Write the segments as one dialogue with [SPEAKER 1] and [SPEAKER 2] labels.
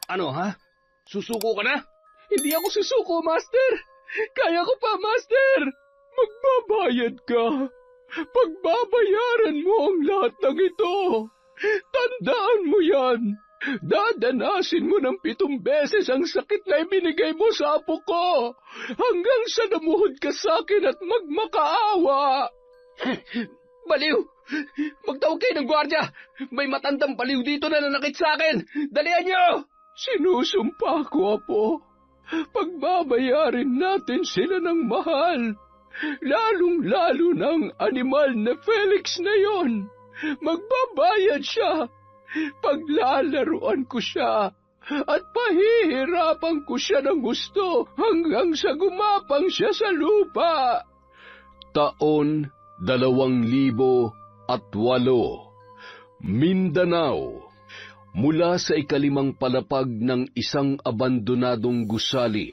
[SPEAKER 1] Ano ha? Susuko ka na?
[SPEAKER 2] Hindi ako susuko, Master. Kaya ko pa, Master. Magbabayad ka. Pagbabayaran mo ang lahat ng ito. Tandaan mo yan. Dadanasin mo ng 7 beses ang sakit na ibinigay mo sa apo ko hanggang sa namuhod ka sa akin at magmakaawa.
[SPEAKER 1] Baliw! Magtawag kayo ng gwardya! May matandang baliw dito na nanakit sa akin! Dalihan niyo!
[SPEAKER 2] Sinusumpa ko, Apo. Pagbabayarin natin sila ng mahal. Lalong-lalo ng animal na Felix na yon. Magbabayad siya. Paglalaruan ko siya at pahihirapan ko siya ng gusto hanggang sa gumapang siya sa lupa.
[SPEAKER 3] Taon 2008, Mindanao. Mula sa ikalimang palapag ng isang abandonadong gusali,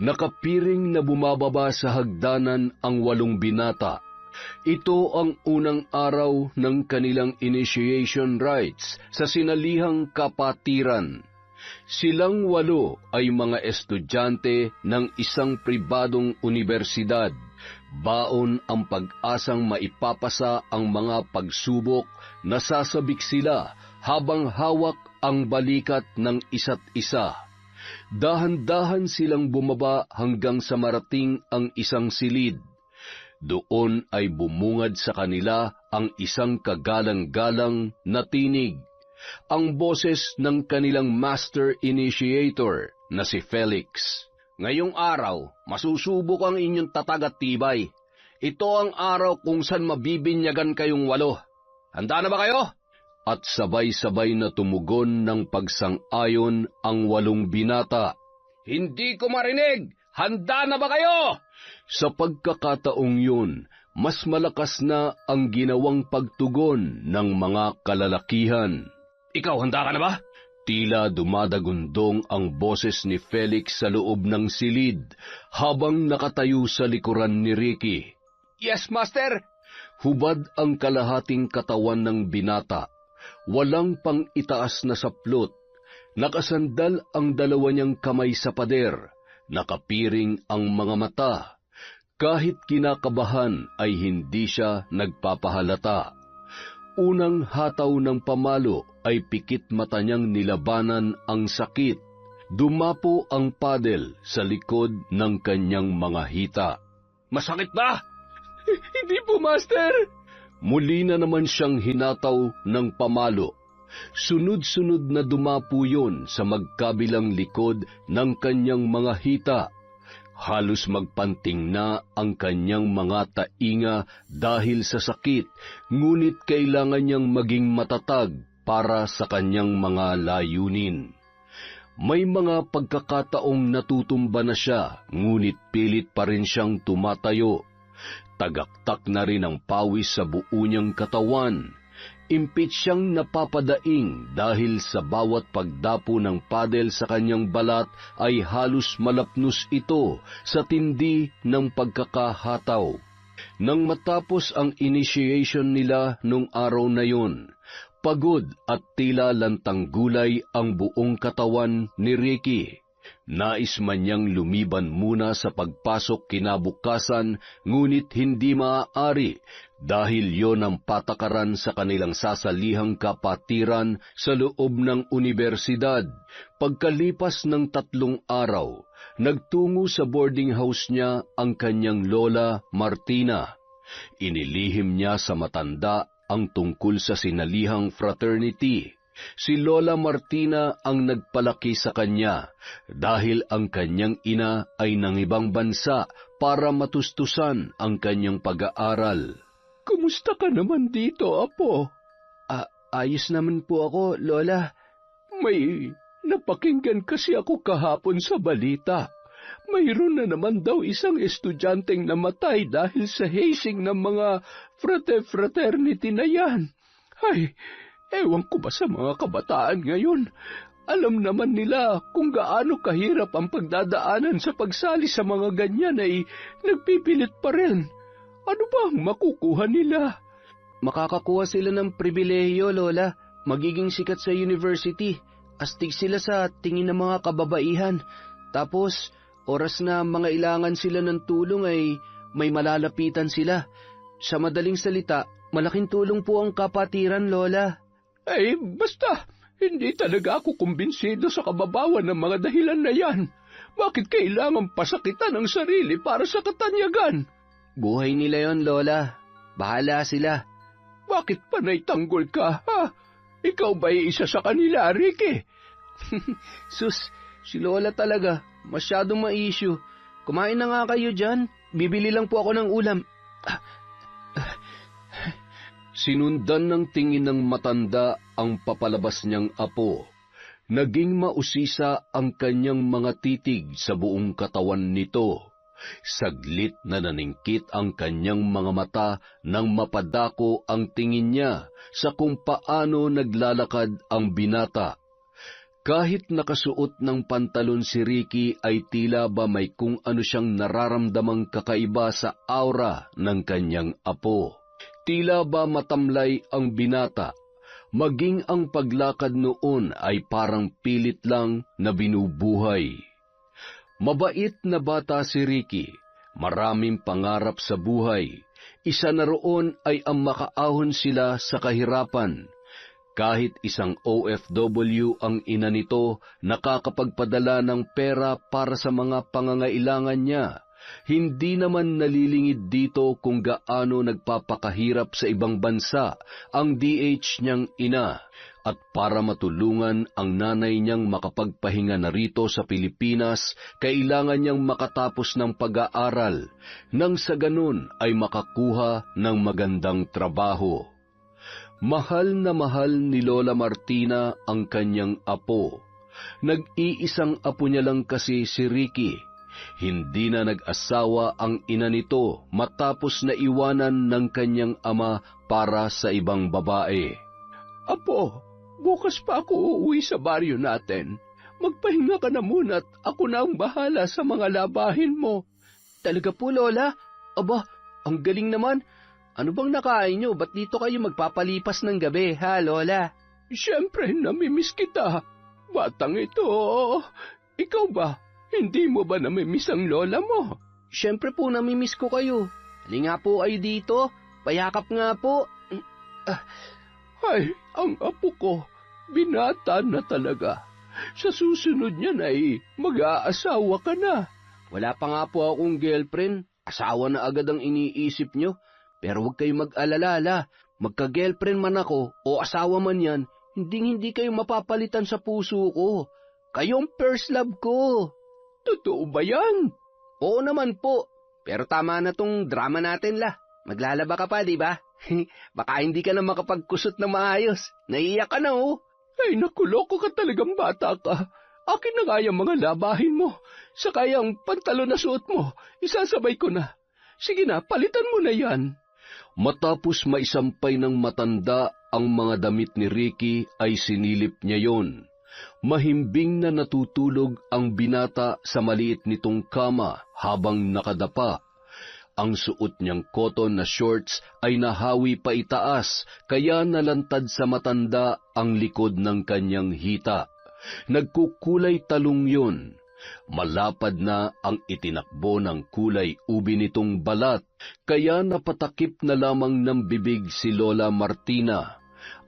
[SPEAKER 3] nakapiring na bumababa sa hagdanan ang 8 binata. Ito ang unang araw ng kanilang initiation rites sa sinalihang kapatiran. Silang 8 ay mga estudyante ng isang pribadong universidad. Baon ang pag-asang maipapasa ang mga pagsubok, nasasabik sila habang hawak ang balikat ng isa't isa. Dahan-dahan silang bumaba hanggang sa marating ang isang silid. Doon ay bumungad sa kanila ang isang kagalang-galang na tinig, ang boses ng kanilang master initiator na si Felix.
[SPEAKER 1] Ngayong araw, masusubok ang inyong tatag at tibay. Ito ang araw kung saan mabibinyagan kayong 8. Handa na ba kayo?
[SPEAKER 3] At sabay-sabay na tumugon ng pagsang-ayon ang 8 binata.
[SPEAKER 1] Hindi ko marinig! Handa na ba kayo?
[SPEAKER 3] Sa pagkakataong yun, mas malakas na ang ginawang pagtugon ng mga kalalakihan.
[SPEAKER 1] Ikaw, handa ka na ba?
[SPEAKER 3] Tila dumadagundong ang boses ni Felix sa loob ng silid habang nakatayo sa likuran ni Ricky.
[SPEAKER 1] Yes, Master!
[SPEAKER 3] Hubad ang kalahating katawan ng binata. Walang pang-itaas na saplot. Nakasandal ang 2 niyang kamay sa pader. Nakapiring ang mga mata. Kahit kinakabahan ay hindi siya nagpapahalata. Unang hataw ng pamalo ay pikit mata niyang nilabanan ang sakit. Dumapo ang paddle sa likod ng kanyang mga hita.
[SPEAKER 1] Masakit ba?
[SPEAKER 2] Hindi po, Master.
[SPEAKER 3] Muli na naman siyang hinataw ng pamalo. Sunod-sunod na dumapo yun sa magkabilang likod ng kanyang mga hita. Halos magpanting na ang kanyang mga tainga dahil sa sakit, ngunit kailangan niyang maging matatag para sa kanyang mga layunin. May mga pagkakataong natutumba na siya, ngunit pilit pa rin siyang tumatayo. Tagaktak na rin ang pawis sa buo niyang katawan. Impit siyang napapadaing dahil sa bawat pagdapo ng paddle sa kanyang balat ay halos malapnos ito sa tindi ng pagkakahataw. Nang matapos ang initiation nila nung araw na yun, pagod at tila lantang gulay ang buong katawan ni Ricky. Nais man niyang lumiban muna sa pagpasok kinabukasan, ngunit hindi maaari dahil yon ang patakaran sa kanilang sasalihang kapatiran sa loob ng universidad. Pagkalipas ng 3 araw, nagtungo sa boarding house niya ang kanyang lola Martina. Inilihim niya sa matanda ang tungkol sa sinalihang fraternity. Si Lola Martina ang nagpalaki sa kanya dahil ang kanyang ina ay nangibang bansa para matustusan ang kanyang pag-aaral.
[SPEAKER 2] Kumusta ka naman dito, Apo?
[SPEAKER 4] Ayos naman po ako, Lola.
[SPEAKER 2] May napakinggan kasi ako kahapon sa balita. Mayroon na naman daw isang estudyanteng namatay dahil sa hazing ng mga fraternity na yan. Ay, ewan ko ba sa mga kabataan ngayon? Alam naman nila kung gaano kahirap ang pagdadaanan sa pagsali sa mga ganyan ay nagpipilit pa rin. Ano ba ang makukuha nila?
[SPEAKER 4] Makakakuha sila ng pribilehiyo, Lola. Magiging sikat sa university. Astig sila sa tingin ng mga kababaihan. Tapos, oras na mga ilangan sila ng tulong ay may malalapitan sila. Sa madaling salita, malaking tulong po ang kapatiran, Lola.
[SPEAKER 2] Ay, basta, hindi talaga ako kumbinsido sa kababawan ng mga dahilan na yan. Bakit kailangan pasakitan ang sarili para sa katanyagan?
[SPEAKER 4] Buhay nila yon, Lola. Bahala sila.
[SPEAKER 2] Bakit panay tanggol ka, ha? Ikaw ba'y isa sa kanila, Ricky?
[SPEAKER 4] Sus, si Lola talaga. Masyadong ma-issue. Kumain na nga kayo dyan. Bibili lang po ako ng ulam.
[SPEAKER 3] Sinundan ng tingin ng matanda ang papalabas niyang apo. Naging mausisa ang kanyang mga titig sa buong katawan nito. Saglit na naningkit ang kanyang mga mata nang mapadako ang tingin niya sa kung paano naglalakad ang binata. Kahit nakasuot ng pantalon si Ricky ay tila ba may kung ano siyang nararamdamang kakaiba sa aura ng kanyang apo. Tila ba matamlay ang binata, maging ang paglakad noon ay parang pilit lang na binubuhay. Mabait na bata si Ricky, maraming pangarap sa buhay. Isa na roon ay ang makaahon sila sa kahirapan. Kahit isang OFW ang ina nito, nakakapagpadala ng pera para sa mga pangangailangan niya. Hindi naman nalilingid dito kung gaano nagpapakahirap sa ibang bansa ang DH niyang ina. At para matulungan ang nanay niyang makapagpahinga na rito sa Pilipinas, kailangan niyang makatapos ng pag-aaral, nang sa ganun ay makakuha ng magandang trabaho. Mahal na mahal ni Lola Martina ang kanyang apo. Nag-iisang apo niya lang kasi si Ricky. Hindi na nag-asawa ang ina nito matapos na iwanan ng kanyang ama para sa ibang babae.
[SPEAKER 2] Apo, bukas pa ako uuwi sa baryo natin. Magpahinga ka na muna at ako na ang bahala sa mga labahin mo.
[SPEAKER 4] Talaga po, Lola? Aba, ang galing naman. Ano bang nakain nyo? Ba't dito kayo magpapalipas ng gabi, ha, Lola?
[SPEAKER 2] Siyempre, namimiss kita. Batang ito, ikaw ba? Hindi mo ba namimiss ang lola mo?
[SPEAKER 4] Siyempre po, namimiss ko kayo. Halika po kayo dito. Payakap nga po.
[SPEAKER 2] Ay, ang apo ko, binata na talaga. Sa susunod niyan ay mag-aasawa ka na.
[SPEAKER 4] Wala pa nga po akong girlfriend. Asawa na agad ang iniisip nyo. Pero huwag kayong mag-alala. Magka-girlfriend man ako o asawa man yan, hindi kayo mapapalitan sa puso ko. Kayong first love ko.
[SPEAKER 2] Totoo ba yan?
[SPEAKER 4] Oo naman po. Pero tama na tong drama natin la. Maglalaba ka pa, di ba? Baka hindi ka na makapagkusot na maayos. Naiiyak ka na, oh.
[SPEAKER 2] Ay, nakuloko ka talagang bata ka. Akin na nga yung mga labahin mo. Saka yung pantalon na suot mo, isasabay ko na. Sige na, palitan mo na yan.
[SPEAKER 3] Matapos maisampay ng matanda ang mga damit ni Ricky ay sinilip niya yon. Mahimbing na natutulog ang binata sa maliit nitong kama habang nakadapa. Ang suot niyang cotton na shorts ay nahawi pa itaas, kaya nalantad sa matanda ang likod ng kanyang hita. Nagkukulay talong yun. Malapad na ang itinakbo ng kulay ubi nitong balat, kaya napatakip na lamang ng bibig si Lola Martina.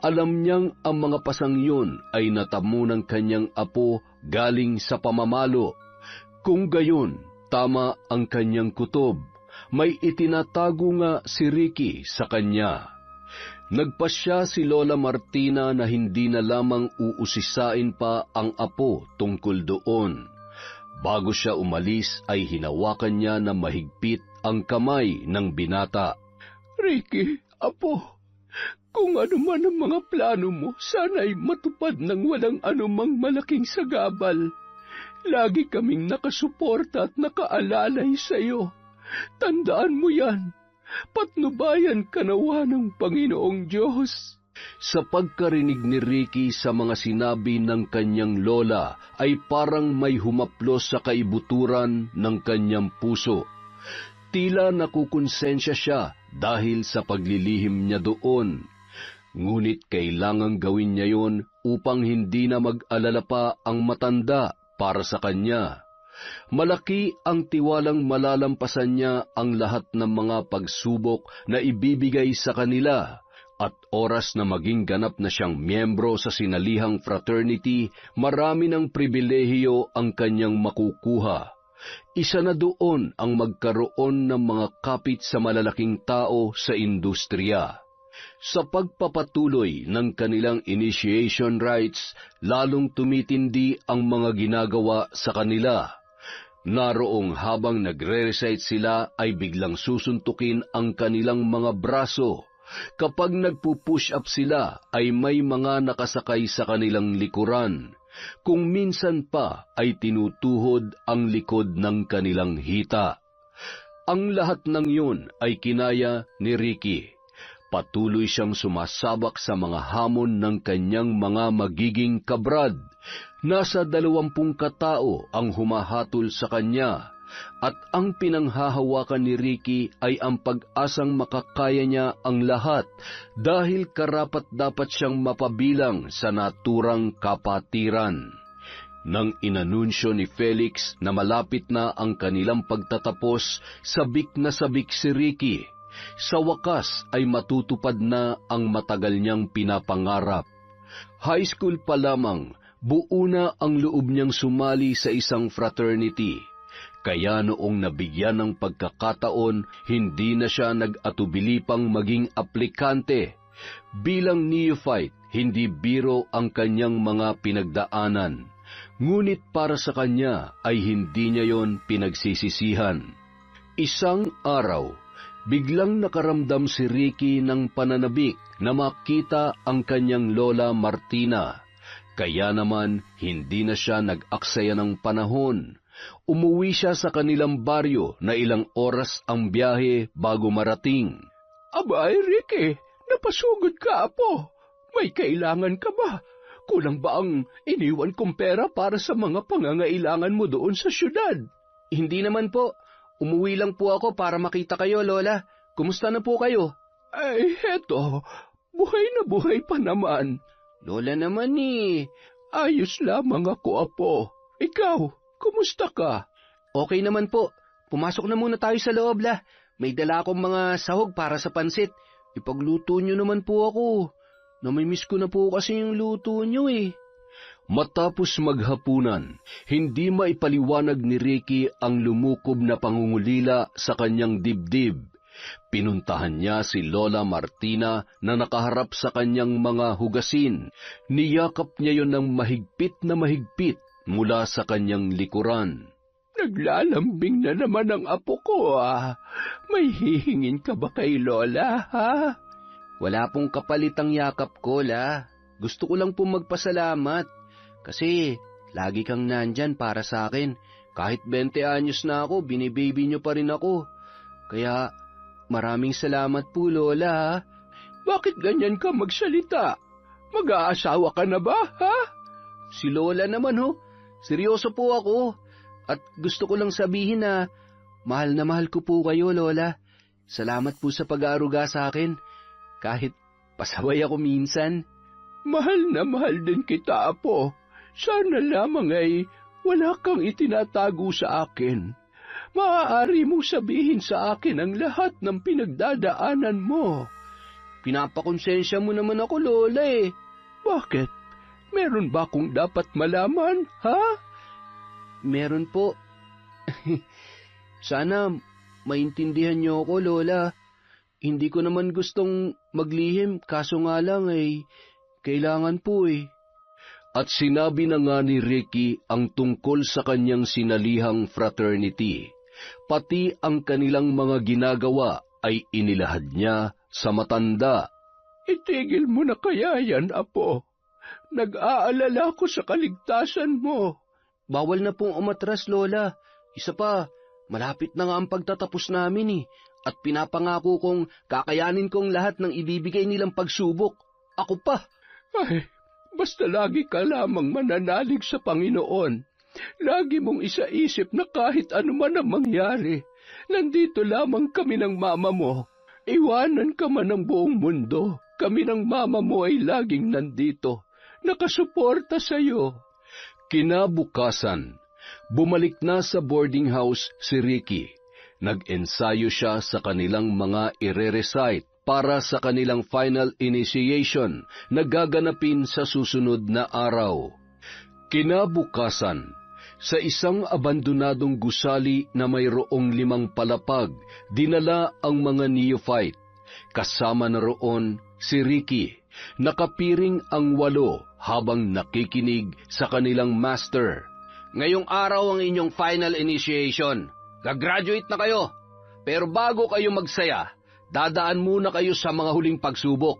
[SPEAKER 3] Alam niyang ang mga pasang yun ay natamo ng kanyang apo galing sa pamamalo. Kung gayon, tama ang kanyang kutob. May itinatago nga si Ricky sa kanya. Nagpasya si Lola Martina na hindi na lamang uusisain pa ang apo tungkol doon. Bago siya umalis ay hinawakan niya na mahigpit ang kamay ng binata.
[SPEAKER 2] Ricky, apo, kung ano man ang mga plano mo, sana'y matupad ng walang anumang malaking sagabal. Lagi kaming nakasuporta at nakaalalay sa iyo. Tandaan mo yan. Patnubayan ka nawa ng Panginoong Diyos.
[SPEAKER 3] Sa pagkarinig ni Ricky sa mga sinabi ng kanyang lola, ay parang may humaplos sa kaibuturan ng kanyang puso. Tila nakukonsensya siya dahil sa paglilihim niya doon. Ngunit kailangang gawin niya yon upang hindi na mag-alala pa ang matanda para sa kanya. Malaki ang tiwalang malalampasan niya ang lahat ng mga pagsubok na ibibigay sa kanila, at oras na maging ganap na siyang miyembro sa sinalihang fraternity, marami ng pribilehiyo ang kanyang makukuha. Isa na doon ang magkaroon ng mga kapit sa malalaking tao sa industriya. Sa pagpapatuloy ng kanilang initiation rites, lalong tumitindi ang mga ginagawa sa kanila. Naroong habang nagre-recite sila ay biglang susuntukin ang kanilang mga braso. Kapag nagpo-push up sila ay may mga nakasakay sa kanilang likuran. Kung minsan pa ay tinutuhod ang likod ng kanilang hita. Ang lahat ng yun ay kinaya ni Ricky. Patuloy siyang sumasabak sa mga hamon ng kanyang mga magiging kabrad. Nasa 20 katao ang humahatol sa kanya, at ang pinanghahawakan ni Ricky ay ang pag-asang makakaya niya ang lahat dahil karapat-dapat siyang mapabilang sa naturang kapatiran. Nang inanunsyo ni Felix na malapit na ang kanilang pagtatapos, sabik na sabik si Ricky. Sa wakas ay matutupad na ang matagal niyang pinapangarap. High school pa lamang, buo na ang loob niyang sumali sa isang fraternity. Kaya noong nabigyan ng pagkakataon, hindi na siya nag-atubili pang maging aplikante. Bilang neophyte, hindi biro ang kanyang mga pinagdaanan. Ngunit para sa kanya ay hindi niya yon pinagsisisihan. Isang araw, biglang nakaramdam si Ricky ng pananabik na makita ang kanyang lola Martina. Kaya naman, hindi na siya nag-aksaya ng panahon. Umuwi siya sa kanilang baryo na ilang oras ang biyahe bago marating.
[SPEAKER 2] Abay, Ricky, napasugod ka, apo. May kailangan ka ba? Kulang ba ang iniwan kong pera para sa mga pangangailangan mo doon sa syudad?
[SPEAKER 4] Hindi naman po. Umuwi lang po ako para makita kayo, Lola. Kumusta na po kayo?
[SPEAKER 2] Ay, heto. Buhay na buhay pa naman.
[SPEAKER 4] Lola naman eh.
[SPEAKER 2] Ayos lamang ako, apo. Ikaw, kumusta ka?
[SPEAKER 4] Okay naman po. Pumasok na muna tayo sa loob, La. May dala akong mga sahog para sa pansit. Ipagluto nyo naman po ako. Namimiss ko na po kasi yung luto nyo eh.
[SPEAKER 3] Matapos maghapunan, hindi maipaliwanag ni Ricky ang lumukob na pangungulila sa kanyang dibdib. Pinuntahan niya si Lola Martina na nakaharap sa kanyang mga hugasin. Niyakap niya yon ng mahigpit na mahigpit mula sa kanyang likuran.
[SPEAKER 2] Naglalambing na naman ang apo ko, ah. May hihingin ka ba kay Lola, ha?
[SPEAKER 4] Wala pong kapalitang yakap ko, La. Gusto ko lang pong magpasalamat. Kasi lagi kang nandyan para sa akin. Kahit 20 anyos na ako, binibaby niyo pa rin ako. Kaya maraming salamat po, Lola, ha?
[SPEAKER 2] Bakit ganyan ka magsalita? Mag-aasawa ka na ba, ha?
[SPEAKER 4] Si Lola naman, ho. Seryoso po ako. At gusto ko lang sabihin na mahal ko po kayo, Lola. Salamat po sa pag-aaruga sa akin. Kahit pasaway ako minsan.
[SPEAKER 2] Mahal na mahal din kita, apo. Sana lamang ay wala kang itinatago sa akin. Maaari mong sabihin sa akin ang lahat ng pinagdadaanan mo.
[SPEAKER 4] Pinapakonsensya mo naman ako, Lola eh.
[SPEAKER 2] Bakit? Meron ba akong dapat malaman, ha?
[SPEAKER 4] Meron po. Sana maintindihan niyo ako, Lola. Hindi ko naman gustong maglihim, kaso nga lang ay kailangan po eh.
[SPEAKER 3] At sinabi na nga ni Ricky ang tungkol sa kanyang sinalihang fraternity. Pati ang kanilang mga ginagawa ay inilahad niya sa matanda.
[SPEAKER 2] Itigil mo na kaya yan, apo. Nag-aalala ko sa kaligtasan mo.
[SPEAKER 4] Bawal na pong umatras, Lola. Isa pa, malapit na nga ang pagtatapos namin eh. At pinapangako kong kakayanin kong lahat ng ibibigay nilang pagsubok. Ako pa.
[SPEAKER 2] Ay, basta lagi ka lamang mananalig sa Panginoon. Lagi mong isaisip na kahit ano man ang mangyari, nandito lamang kami ng mama mo. Iwanan ka man ng buong mundo, kami ng mama mo ay laging nandito, nakasuporta sa'yo.
[SPEAKER 3] Kinabukasan, bumalik na sa boarding house si Ricky. Nag-ensayo siya sa kanilang mga ire-recite para sa kanilang final initiation na gaganapin sa susunod na araw. Kinabukasan, sa isang abandonadong gusali na mayroong 5 palapag, dinala ang mga neophyte. Kasama na roon si Ricky. Nakapiring ang 8 habang nakikinig sa kanilang master.
[SPEAKER 1] Ngayong araw ang inyong final initiation. Gagraduate na kayo. Pero bago kayo magsaya, dadaan muna kayo sa mga huling pagsubok.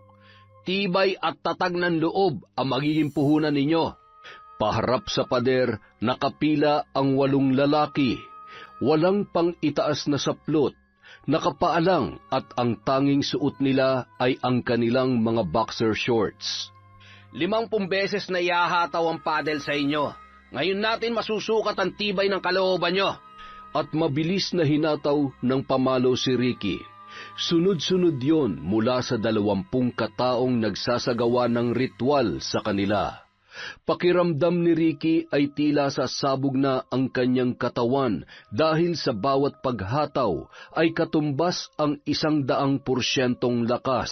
[SPEAKER 1] Tibay at tatag ng loob ang magiging puhunan ninyo.
[SPEAKER 3] Paharap sa pader, nakapila ang 8 lalaki. Walang pang-itaas na saplot, nakapaalang at ang tanging suot nila ay ang kanilang mga boxer shorts.
[SPEAKER 1] 50 beses na iahataw ang paddle sa inyo. Ngayon natin masusukat ang tibay ng kalooban nyo.
[SPEAKER 3] At mabilis na hinataw ng pamalo si Ricky. Sunod-sunod yon mula sa 20 kataong nagsasagawa ng ritual sa kanila. Pakiramdam ni Ricky ay tila sasabog na ang kanyang katawan dahil sa bawat paghataw ay katumbas ang 100% lakas.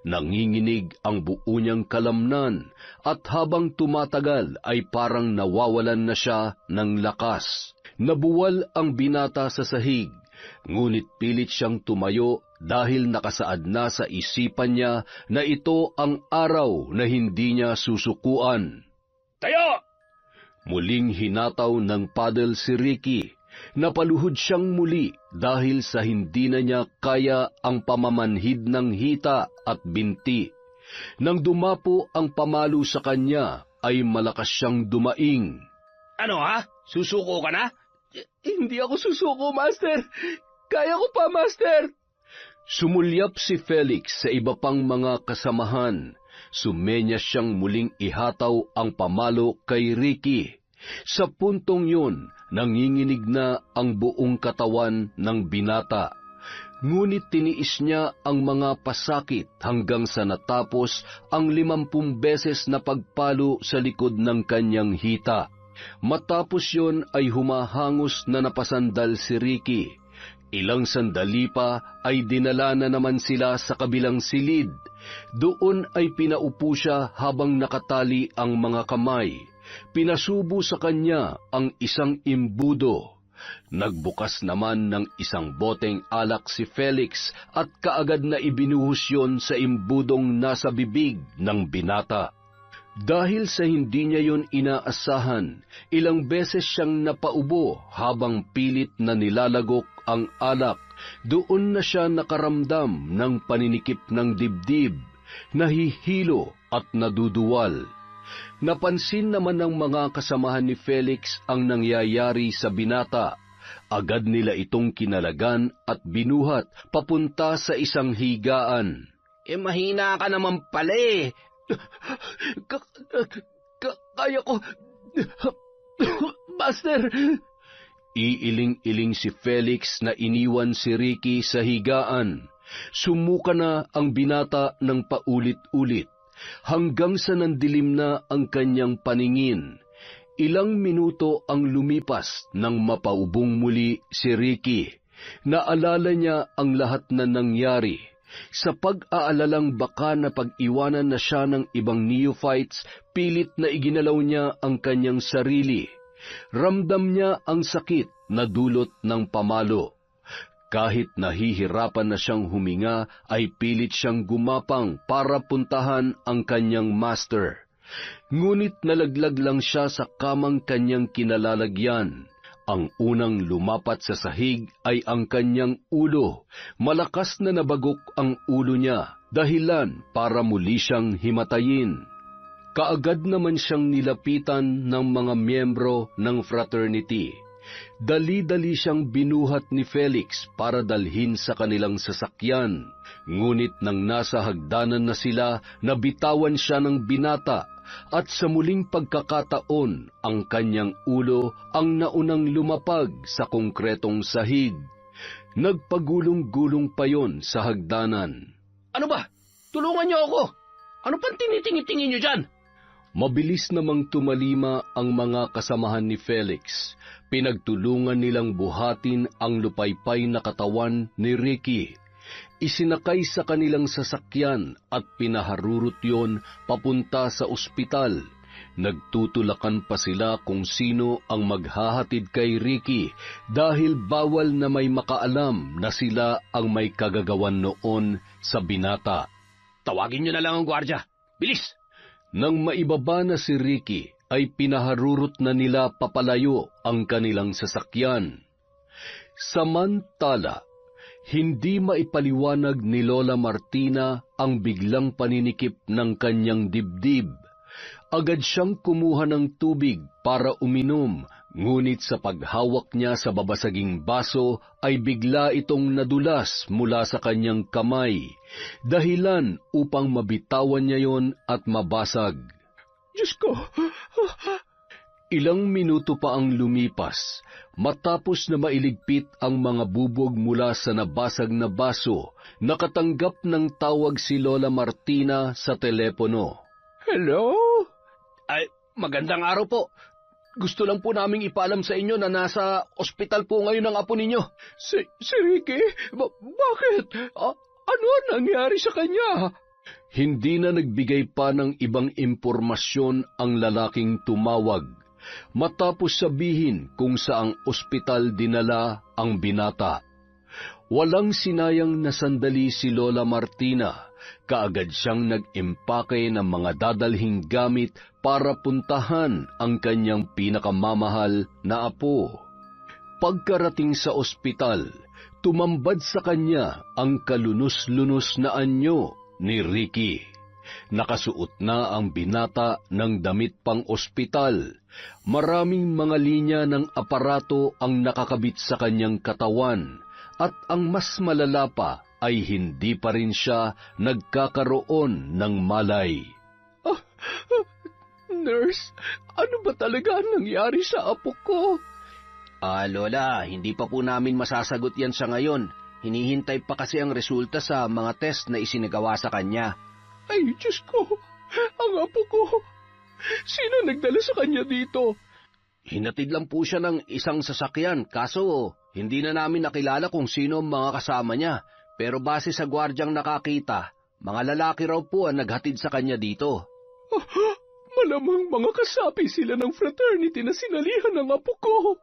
[SPEAKER 3] Nanginginig ang buo niyang kalamnan at habang tumatagal ay parang nawawalan na siya ng lakas. Nabuwal ang binata sa sahig, ngunit pilit siyang tumayo dahil nakasaad na sa isipan niya na ito ang araw na hindi niya susukuan.
[SPEAKER 1] Tayo!
[SPEAKER 3] Muling hinataw ng paddle si Ricky. Napaluhod siyang muli dahil sa hindi na niya kaya ang pamamanhid ng hita at binti. Nang dumapo ang pamalo sa kanya, ay malakas siyang dumaing.
[SPEAKER 1] Ano ha? Susuko ka na?
[SPEAKER 2] Hindi ako susuko, Master. Kaya ko pa, Master.
[SPEAKER 3] Sumulyap si Felix sa iba pang mga kasamahan. Sumenya siyang muling ihataw ang pamalo kay Ricky. Sa puntong yun, nanginginig na ang buong katawan ng binata. Ngunit tiniis niya ang mga pasakit hanggang sa natapos ang 50 beses na pagpalo sa likod ng kanyang hita. Matapos yon ay humahangos na napasandal si Ricky. Ilang sandali pa ay dinala na naman sila sa kabilang silid. Doon ay pinaupo siya habang nakatali ang mga kamay. Pinasubo sa kanya ang isang imbudo. Nagbukas naman ng isang boteng alak si Felix at kaagad na ibinuhos yon sa imbudong nasa bibig ng binata. Dahil sa hindi niya yon inaasahan, ilang beses siyang napaubo habang pilit na nilalagok ang alak. Doon na siya nakaramdam ng paninikip ng dibdib, nahihilo at naduduwal. Napansin naman ng mga kasamahan ni Felix ang nangyayari sa binata. Agad nila itong kinalagan at binuhat papunta sa isang higaan.
[SPEAKER 1] Mahina ka naman pala eh.
[SPEAKER 2] Kaya ko... Master!
[SPEAKER 3] Iiling-iling si Felix na iniwan si Ricky sa higaan. Sumuka na ang binata ng paulit-ulit, hanggang sa nandilim na ang kanyang paningin. Ilang minuto ang lumipas nang mapaubong muli si Ricky. Naalala niya ang lahat na nangyari. Sa pag-aalalang baka na pag-iwanan na siya ng ibang neophytes, pilit na iginalaw niya ang kanyang sarili. Ramdam niya ang sakit na dulot ng pamalo. Kahit nahihirapan na siyang huminga, ay pilit siyang gumapang para puntahan ang kanyang master. Ngunit nalaglag lang siya sa kamang kanyang kinalalagyan. Ang unang lumapat sa sahig ay ang kanyang ulo. Malakas na nabagok ang ulo niya, dahilan para muli siyang himatayin. Kaagad naman siyang nilapitan ng mga miyembro ng fraternity. Dali-dali siyang binuhat ni Felix para dalhin sa kanilang sasakyan. Ngunit nang nasa hagdanan na sila, nabitawan siya ng binata. At sa muling pagkakataon, ang kanyang ulo ang naunang lumapag sa konkretong sahig. Nagpagulong-gulong pa yon sa hagdanan.
[SPEAKER 1] Ano ba? Tulungan niyo ako! Ano pang tinitingin-tingin niyo dyan?
[SPEAKER 3] Mabilis namang tumalima ang mga kasamahan ni Felix. Pinagtulungan nilang buhatin ang lupaypay na katawan ni Ricky. Isinakay sa kanilang sasakyan at pinaharurot yon papunta sa ospital. Nagtutulakan pa sila kung sino ang maghahatid kay Ricky dahil bawal na may makaalam na sila ang may kagagawan noon sa binata.
[SPEAKER 1] Tawagin niyo na lang ang gwardya. Bilis!
[SPEAKER 3] Nang maibaba na si Ricky, ay pinaharurot na nila papalayo ang kanilang sasakyan. Samantala, hindi maipaliwanag ni Lola Martina ang biglang paninikip ng kanyang dibdib. Agad siyang kumuha ng tubig para uminom, ngunit sa paghawak niya sa babasaging baso ay bigla itong nadulas mula sa kanyang kamay, dahilan upang mabitawan niya yon at mabasag.
[SPEAKER 2] Diyos ko!
[SPEAKER 3] Ilang minuto pa ang lumipas, matapos na mailigpit ang mga bubog mula sa nabasag na baso, nakatanggap ng tawag si Lola Martina sa telepono.
[SPEAKER 2] Hello?
[SPEAKER 1] Ay, magandang araw po. Gusto lang po naming ipaalam sa inyo na nasa ospital po ngayon ang apo ninyo.
[SPEAKER 2] Si Ricky? Bakit? Ano nangyari sa kanya?
[SPEAKER 3] Hindi na nagbigay pa ng ibang impormasyon ang lalaking tumawag, matapos sabihin kung saang ospital dinala ang binata. Walang sinayang na sandali si Lola Martina, kaagad siyang nag-impake ng mga dadalhing gamit para puntahan ang kanyang pinakamamahal na apo. Pagkarating sa ospital, tumambad sa kanya ang kalunos-lunos na anyo ni Ricky. Nakasuot na ang binata ng damit pang ospital. Maraming mga linya ng aparato ang nakakabit sa kanyang katawan, at ang mas malala pa ay hindi pa rin siya nagkakaroon ng malay.
[SPEAKER 2] Nurse, ano ba talaga ang nangyari sa apo ko?
[SPEAKER 1] Lola, hindi pa po namin masasagot yan sa ngayon. Hinihintay pa kasi ang resulta sa mga test na isinagawa sa kanya.
[SPEAKER 2] Ay, Diyos ko! Ang apo ko! Sino nagdala sa kanya dito?
[SPEAKER 1] Hinatid lang po siya ng isang sasakyan, kaso hindi na namin nakilala kung sino ang mga kasama niya. Pero base sa gwardyang nakakita, mga lalaki raw po ang naghatid sa kanya dito.
[SPEAKER 2] Malamang mga kasapi sila ng fraternity na sinalihan ng apo ko.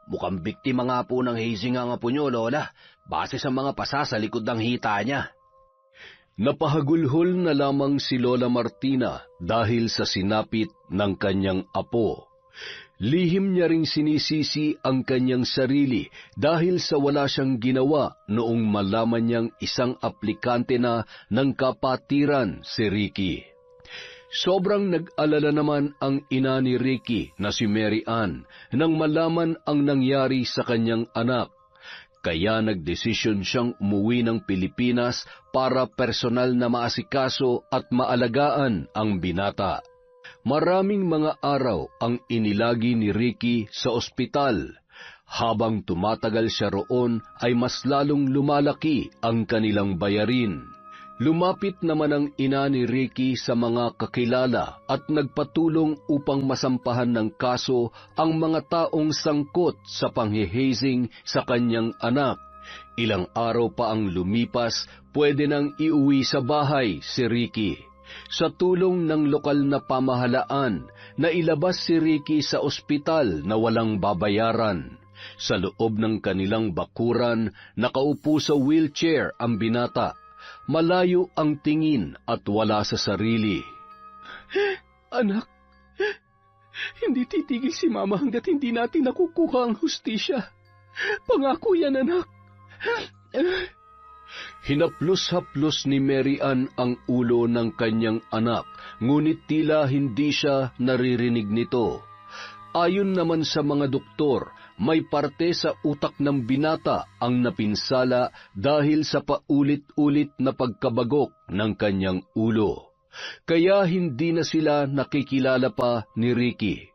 [SPEAKER 1] Mukhang biktima nga po ng hazing ang apo niyo, Lola, base sa mga pasa sa likod ng hita niya.
[SPEAKER 3] Napahagulhol na lamang si Lola Martina dahil sa sinapit ng kanyang apo. Lihim niya ring sinisisi ang kanyang sarili dahil sa wala siyang ginawa noong malaman niyang isang aplikante na ng kapatiran si Ricky. Sobrang nag-alala naman ang ina ni Ricky na si Mary Ann nang malaman ang nangyari sa kanyang anak. Kaya nagdesisyon siyang umuwi ng Pilipinas para personal na maasikaso at maalagaan ang binata. Maraming mga araw ang inilagi ni Ricky sa ospital. Habang tumatagal siya roon ay mas lalong lumalaki ang kanilang bayarin. Lumapit naman ang ina ni Ricky sa mga kakilala at nagpatulong upang masampahan ng kaso ang mga taong sangkot sa panghihazing sa kanyang anak. Ilang araw pa ang lumipas, pwede nang iuwi sa bahay si Ricky. Sa tulong ng lokal na pamahalaan, nailabas si Ricky sa ospital na walang babayaran. Sa loob ng kanilang bakuran, nakaupo sa wheelchair ang binata. Malayo ang tingin at wala sa sarili.
[SPEAKER 2] Anak, hindi titigil si Mama hanggat hindi natin nakukuha ang hustisya. Pangako yan, anak.
[SPEAKER 3] Hinaplos-haplos ni Mary Ann ang ulo ng kanyang anak, ngunit tila hindi siya naririnig nito. Ayon naman sa mga doktor, may parte sa utak ng binata ang napinsala dahil sa paulit-ulit na pagkabagok ng kanyang ulo. Kaya hindi na sila nakikilala pa ni Ricky.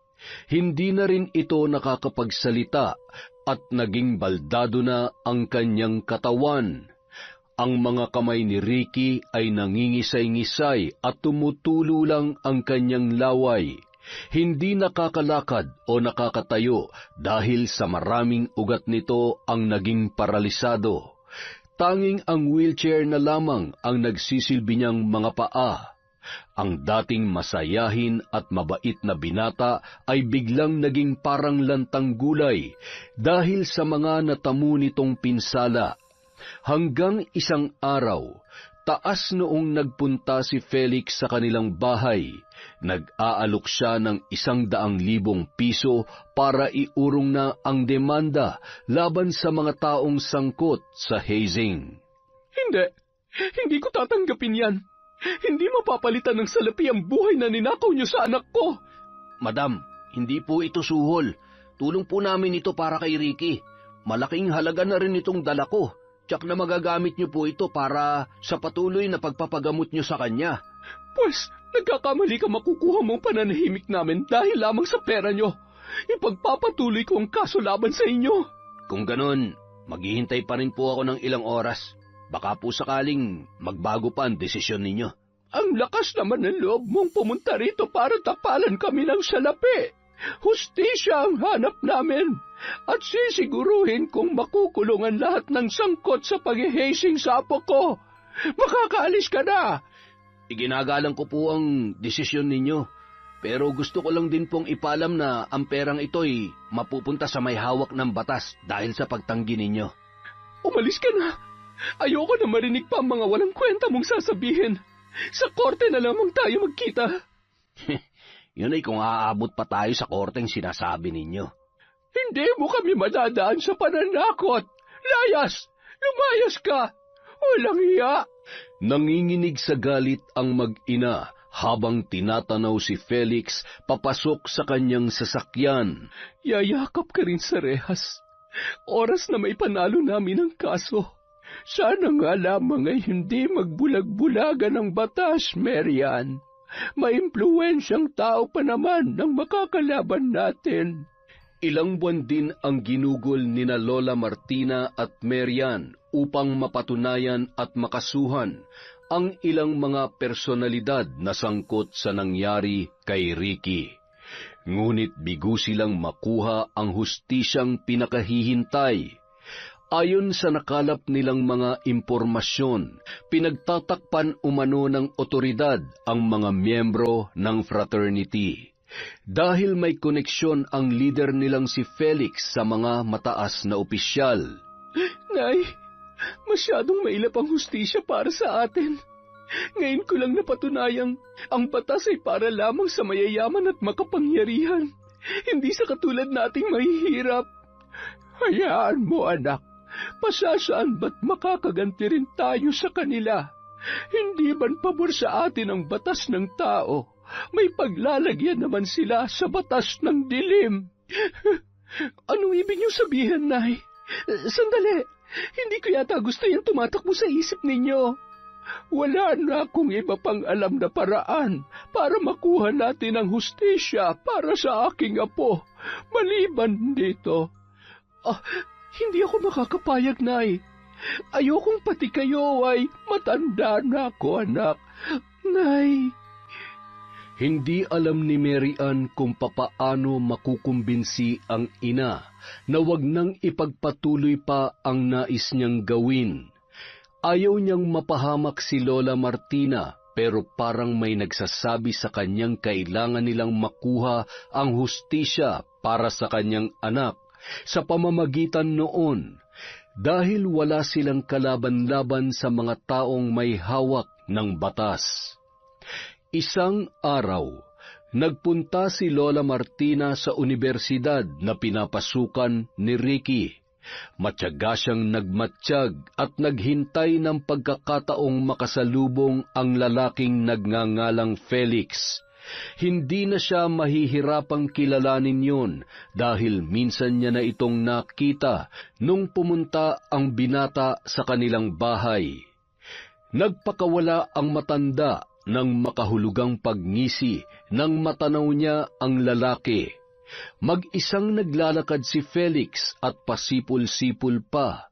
[SPEAKER 3] Hindi na rin ito nakakapagsalita at naging baldado na ang kanyang katawan. Ang mga kamay ni Ricky ay nangingisay-ngisay at tumutulo lang ang kanyang laway. Hindi nakakalakad o nakakatayo dahil sa maraming ugat nito ang naging paralisado. Tanging ang wheelchair na lamang ang nagsisilbi niyang mga paa. Ang dating masayahin at mabait na binata ay biglang naging parang lantang gulay dahil sa mga natamo nitong pinsala. Hanggang isang araw, taas noong nagpunta si Felix sa kanilang bahay, nag-aalok siya ng 100,000 piso para iurong na ang demanda laban sa mga taong sangkot sa hazing.
[SPEAKER 2] Hindi ko tatanggapin yan. Hindi mapapalitan ng salapi ang buhay na ninakaw niyo sa anak ko.
[SPEAKER 1] Madam, hindi po ito suhol. Tulong po namin ito para kay Ricky. Malaking halaga na rin itong dala ko. Tsak na magagamit niyo po ito para sa patuloy na pagpapagamot niyo sa kanya.
[SPEAKER 2] Pues, nagkakamali ka makukuha mong pananahimik namin dahil lamang sa pera niyo. Ipagpapatuloy ko ang kaso laban sa inyo.
[SPEAKER 1] Kung ganon, maghihintay pa rin po ako ng ilang oras. Baka po sakaling magbago pa ang desisyon ninyo.
[SPEAKER 2] Ang lakas naman ng loob mong pumunta rito para tapalan kami ng salapi. Hustisya ang hanap namin. At sisiguruhin kung makukulungan lahat ng sangkot sa pag-hazing sa apo ko. Makakaalis ka na.
[SPEAKER 1] Iginagalang ko po ang desisyon ninyo. Pero gusto ko lang din pong ipaalam na ang perang ito'y mapupunta sa may hawak ng batas dahil sa pagtanggi ninyo.
[SPEAKER 2] Umalis ka na. Ayoko na marinig pa ang mga walang kwenta mong sasabihin. Sa korte na lamang tayo magkita.
[SPEAKER 1] Yun ay kung aabot pa tayo sa korteng sinasabi ninyo.
[SPEAKER 2] Hindi mo kami madadaan sa pananakot. Layas! Lumayas ka! Walang hiya!
[SPEAKER 3] Nanginginig sa galit ang mag-ina habang tinatanaw si Felix papasok sa kanyang sasakyan.
[SPEAKER 2] Yayakap ka rin sa rehas. Oras na may panalo namin ang kaso. Sana nga lamang ay hindi magbulag-bulagan ang batas, Marian. Maimpluwensyang tao pa naman ang makakalaban natin.
[SPEAKER 3] Ilang buwan din ang ginugol nina Lola Martina at Marian upang mapatunayan at makasuhan ang ilang mga personalidad na sangkot sa nangyari kay Ricky. Ngunit bigo silang makuha ang hustisyang pinakahihintay. Ayon sa nakalap nilang mga impormasyon, pinagtatakpan umano ng otoridad ang mga miyembro ng fraternity. Dahil may koneksyon ang leader nilang si Felix sa mga mataas na opisyal.
[SPEAKER 2] Nay, masyadong mailap ang hustisya para sa atin. Ngayon ko lang napatunayang ang batas ay para lamang sa mayayaman at makapangyarihan, hindi sa katulad nating mahihirap. Hayaan mo, anak. Pasasaan ba't makakaganti rin tayo sa kanila? Hindi man pabor sa atin ang batas ng tao. May paglalagyan naman sila sa batas ng dilim. Anong ibig niyo sabihin, Nay? Sandali, hindi ko yata gusto yung tumatakbo sa isip ninyo. Wala na akong iba pang alam na paraan para makuha natin ang hustisya para sa aking apo, maliban dito. Hindi ako makakapayag, Nay. Ayokong pati kayo ay matanda na ako, anak. Nay.
[SPEAKER 3] Hindi alam ni Mary Ann kung papaano makukumbinsi ang ina na wag nang ipagpatuloy pa ang nais niyang gawin. Ayaw niyang mapahamak si Lola Martina, pero parang may nagsasabi sa kanyang kailangan nilang makuha ang hustisya para sa kanyang anak sa pamamagitan noon, dahil wala silang kalaban-laban sa mga taong may hawak ng batas. Isang araw, nagpunta si Lola Martina sa universidad na pinapasukan ni Ricky. Matyaga siyang nagmatsyag at naghintay ng pagkakataong makasalubong ang lalaking nagngangalang Felix. Hindi na siya mahihirapang kilalanin yon dahil minsan niya na itong nakita nung pumunta ang binata sa kanilang bahay. Nagpakawala ang matanda nang makahulugang pagngisi nang matanaw niya ang lalaki. Mag-isang naglalakad si Felix at pasipul-sipul pa.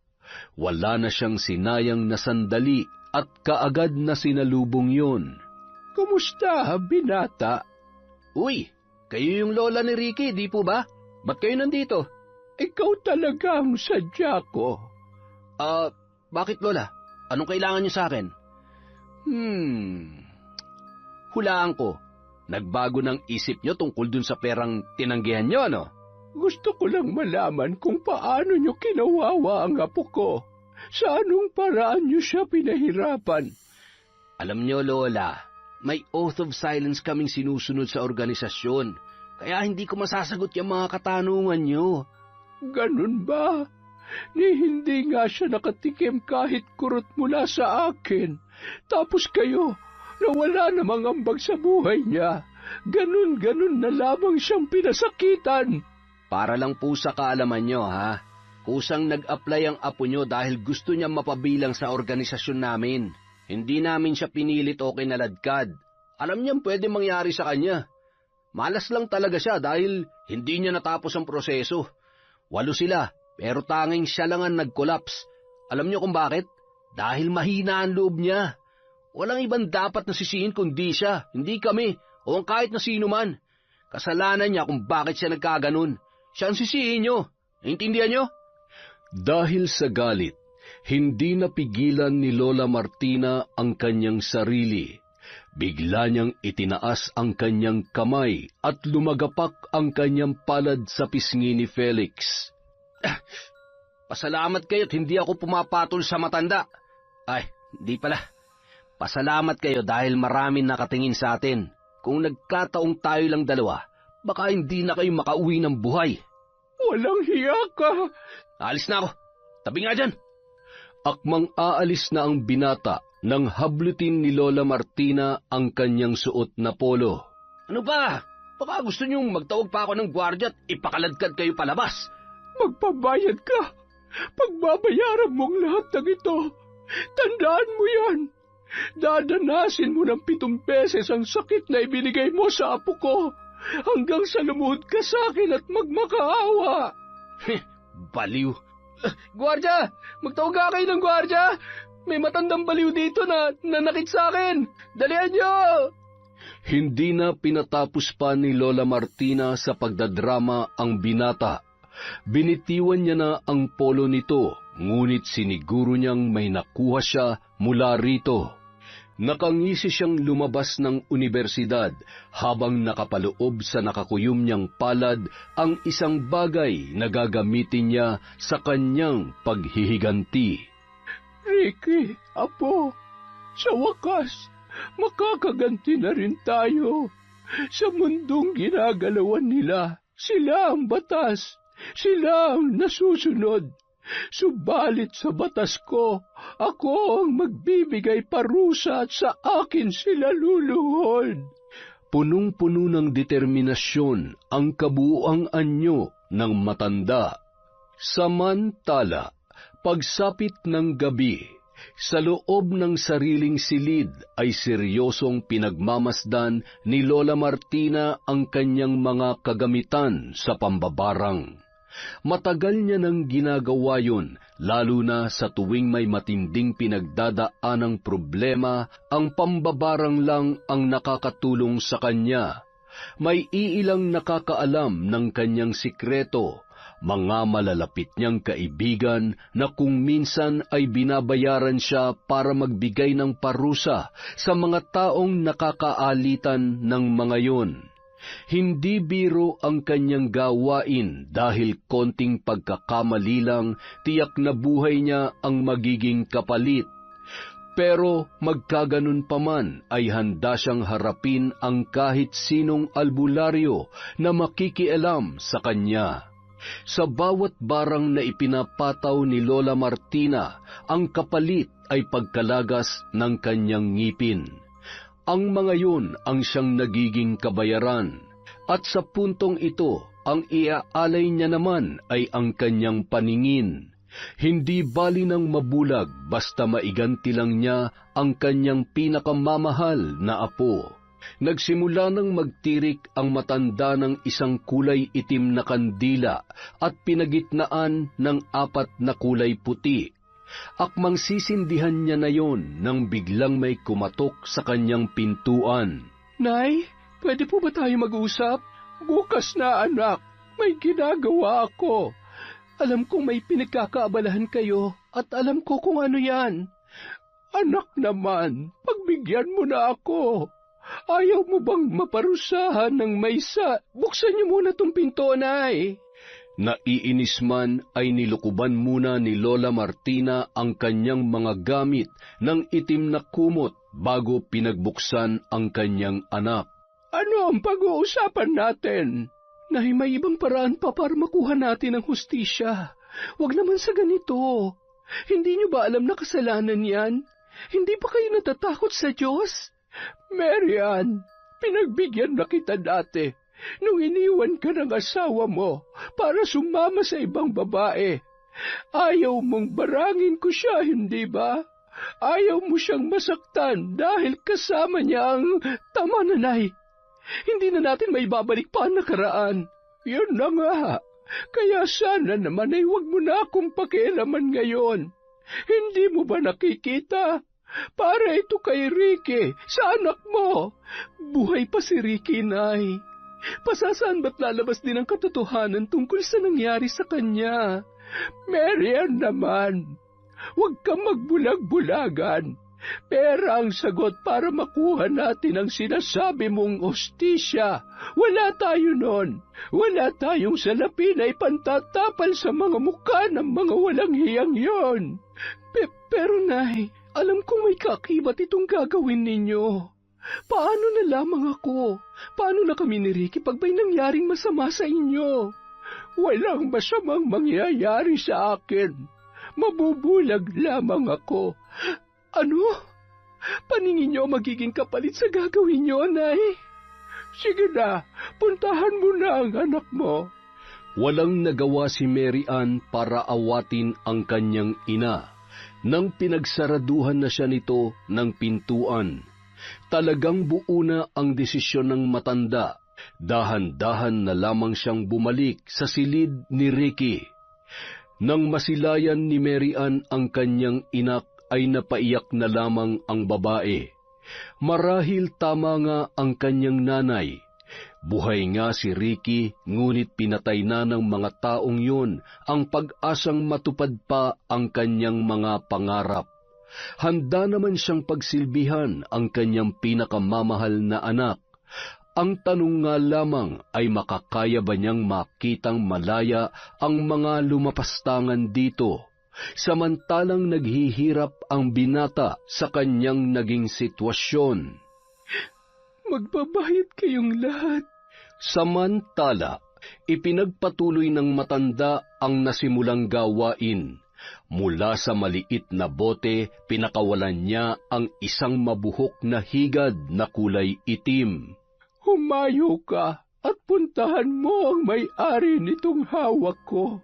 [SPEAKER 3] Wala na siyang sinayang na sandali at kaagad na sinalubong yon.
[SPEAKER 2] Kumusta, binata?
[SPEAKER 1] Uy, kayo yung lola ni Ricky, di po ba? Ba't kayo nandito?
[SPEAKER 2] Ikaw talaga ang sadya ko.
[SPEAKER 1] Bakit lola? Anong kailangan niyo sa akin? Hulaan ko. Nagbago ng isip niyo tungkol dun sa perang tinanggihan niyo, ano?
[SPEAKER 2] Gusto ko lang malaman kung paano niyo kinawawa ang apo ko. Sa anong paraan niyo siya pinahirapan?
[SPEAKER 1] Alam niyo, lola, may oath of silence kaming sinusunod sa organisasyon. Kaya hindi ko masasagot yung mga katanungan niyo.
[SPEAKER 2] Ganun ba? Hindi nga siya nakatikim kahit kurot mula sa akin. Tapos kayo, nawala namang ambag sa buhay niya. Ganun na lamang siyang pinasakitan.
[SPEAKER 1] Para lang po sa kaalaman nyo, ha? Kusang nag-apply ang apo nyo dahil gusto niya mapabilang sa organisasyon namin. Hindi namin siya pinilit o kinaladkad. Alam niyang pwede mangyari sa kanya. Malas lang talaga siya dahil hindi niya natapos ang proseso. 8 sila, pero tanging siya lang ang nag-collapse. Alam niyo kung bakit? Dahil mahina ang loob niya. Walang ibang dapat na sisihin kundi siya, hindi kami, o ang kahit na sino man. Kasalanan niya kung bakit siya nagkaganon. Siya ang sisihin niyo. Naintindihan niyo?
[SPEAKER 3] Dahil sa galit, hindi napigilan ni Lola Martina ang kanyang sarili. Bigla niyang itinaas ang kanyang kamay at lumagapak ang kanyang palad sa pisngi ni Felix.
[SPEAKER 1] Pasalamat kayo't hindi ako pumapatol sa matanda. Ay, hindi pala. Pasalamat kayo dahil maraming nakatingin sa atin. Kung nagkataong tayo lang dalawa, baka hindi na kayo makauwi ng buhay.
[SPEAKER 2] Walang hiya ka.
[SPEAKER 1] Alis na ako. Tabi nga dyan.
[SPEAKER 3] Akmang aalis na ang binata nang hablutin ni Lola Martina ang kanyang suot na polo.
[SPEAKER 1] Ano ba? Baka gusto niyong magtawag pa ako ng gwardya at ipakaladkad kayo palabas.
[SPEAKER 2] Magpabayad ka. Pagbabayaran mong lahat ng ito. Tandaan mo yan. Dadanasin mo ng 7 beses ang sakit na ibinigay mo sa apo ko hanggang sa lumuhod ka sa akin at magmakaawa.
[SPEAKER 1] Baliw. Gwardya! Magtawag ka kayo ng gwardya! May matandang baliw dito na nanakit sa akin! Dalihan niyo!
[SPEAKER 3] Hindi na pinatapos pa ni Lola Martina sa pagdadrama ang binata. Binitiwan niya na ang polo nito, ngunit siniguro niyang may nakuha siya mula rito. Nakangisi siyang lumabas ng unibersidad habang nakapaloob sa nakakuyom niyang palad ang isang bagay na gagamitin niya sa kanyang paghihiganti.
[SPEAKER 2] Ricky, apo, sa wakas, makakaganti na rin tayo. Sa mundong ginagalawan nila, sila ang batas, sila ang nasusunod. Subalit sa batas ko, ako ang magbibigay parusa at sa akin sila luluhod.
[SPEAKER 3] Punong-puno ng determinasyon ang kabuuang anyo ng matanda. Samantala, pagsapit ng gabi, sa loob ng sariling silid ay seryosong pinagmamasdan ni Lola Martina ang kanyang mga kagamitan sa pambabarang. Matagal niya nang ginagawa yun, lalo na sa tuwing may matinding pinagdadaanang problema, ang pambabarang lang ang nakakatulong sa kanya. May iilang nakakaalam ng kanyang sikreto, mga malalapit niyang kaibigan na kung minsan ay binabayaran siya para magbigay ng parusa sa mga taong nakakaalitan ng mga yun. Hindi biro ang kanyang gawain dahil konting pagkakamali lang, tiyak na buhay niya ang magiging kapalit. Pero magkaganon pa man ay handa siyang harapin ang kahit sinong albularyo na makikialam sa kanya. Sa bawat barang na ipinapataw ni Lola Martina, ang kapalit ay pagkalagas ng kanyang ngipin. Ang mga yun ang siyang nagiging kabayaran, at sa puntong ito, ang iaalay niya naman ay ang kanyang paningin. Hindi bali ng mabulag basta maiganti lang niya ang kanyang pinakamamahal na apo. Nagsimula nang magtirik ang matanda ng isang kulay itim na kandila at pinagitnaan ng 4 na kulay puti. Akmang sisindihan niya na yon nang biglang may kumatok sa kanyang pintuan.
[SPEAKER 2] Nay, pwede po ba tayo mag-usap? Bukas na, anak. May ginagawa ako. Alam kong may pinagkakaabalahan kayo at alam ko kung ano yan. Anak naman, pagbigyan mo na ako. Ayaw mo bang maparusahan ng maysa? Buksan niyo muna tong pinto, Nay.
[SPEAKER 3] Naiinis man ay nilukuban muna ni Lola Martina ang kanyang mga gamit ng itim na kumot bago pinagbuksan ang kanyang anak.
[SPEAKER 2] Ano ang pag-uusapan natin? Nay, may ibang paraan pa para makuha natin ang hustisya. Huwag naman sa ganito. Hindi niyo ba alam na kasalanan yan? Hindi ba kayo natatakot sa Diyos? Mary Ann, pinagbigyan na kita dati nung iniwan ka ng asawa mo para sumama sa ibang babae. Ayaw mong barangin ko siya, hindi ba? Ayaw mo siyang masaktan dahil kasama niya ang... Tama na, Nay. Hindi na natin may babalik pa ang nakaraan. Yun na nga. Kaya sana naman ay huwag mo na akong pakialaman ngayon. Hindi mo ba nakikita? Para ito kay Ricky, sa anak mo. Buhay pa si Ricky, Nay. Pasasaan ba't lalabas din ang katotohanan tungkol sa nangyari sa kanya? Mary Ann naman, huwag kang magbulag-bulagan. Pera ang sagot para makuha natin ang sinasabi mong hustisya. Wala tayo nun. Wala tayong salapi na ipantatapal sa mga mukha ng mga walang hiyang yon. Pero Nay, alam kong may kakibat itong gagawin ninyo. Paano na lamang ako? Paano na kami ni Ricky pag may nangyaring masama sa inyo? Walang masamang mangyayari sa akin. Mabubulag lamang ako. Ano? Paningin niyo magiging kapalit sa gagawin niyo, Nay? Sige na, puntahan mo na ang anak mo.
[SPEAKER 3] Walang nagawa si Mary Ann para awatin ang kanyang ina nang pinagsaraduhan na siya nito ng pintuan. Talagang buo na ang desisyon ng matanda. Dahan-dahan na lamang siyang bumalik sa silid ni Ricky. Nang masilayan ni Mary Ann ang kanyang inak, ay napaiyak na lamang ang babae. Marahil tama nga ang kanyang nanay. Buhay nga si Ricky, ngunit pinatay na ng mga taong yun ang pag-asang matupad pa ang kanyang mga pangarap. Handa naman siyang pagsilbihan ang kanyang pinakamamahal na anak. Ang tanong nga lamang ay makakaya ba niyang makitang malaya ang mga lumapastangan dito, samantalang naghihirap ang binata sa kanyang naging sitwasyon.
[SPEAKER 2] Magbabayad kayong lahat.
[SPEAKER 3] Samantala, ipinagpatuloy ng matanda ang nasimulang gawain. Mula sa maliit na bote, pinakawalan niya ang isang mabuhok na higad na kulay itim.
[SPEAKER 2] Humayo ka at puntahan mo ang may-ari nitong hawak ko.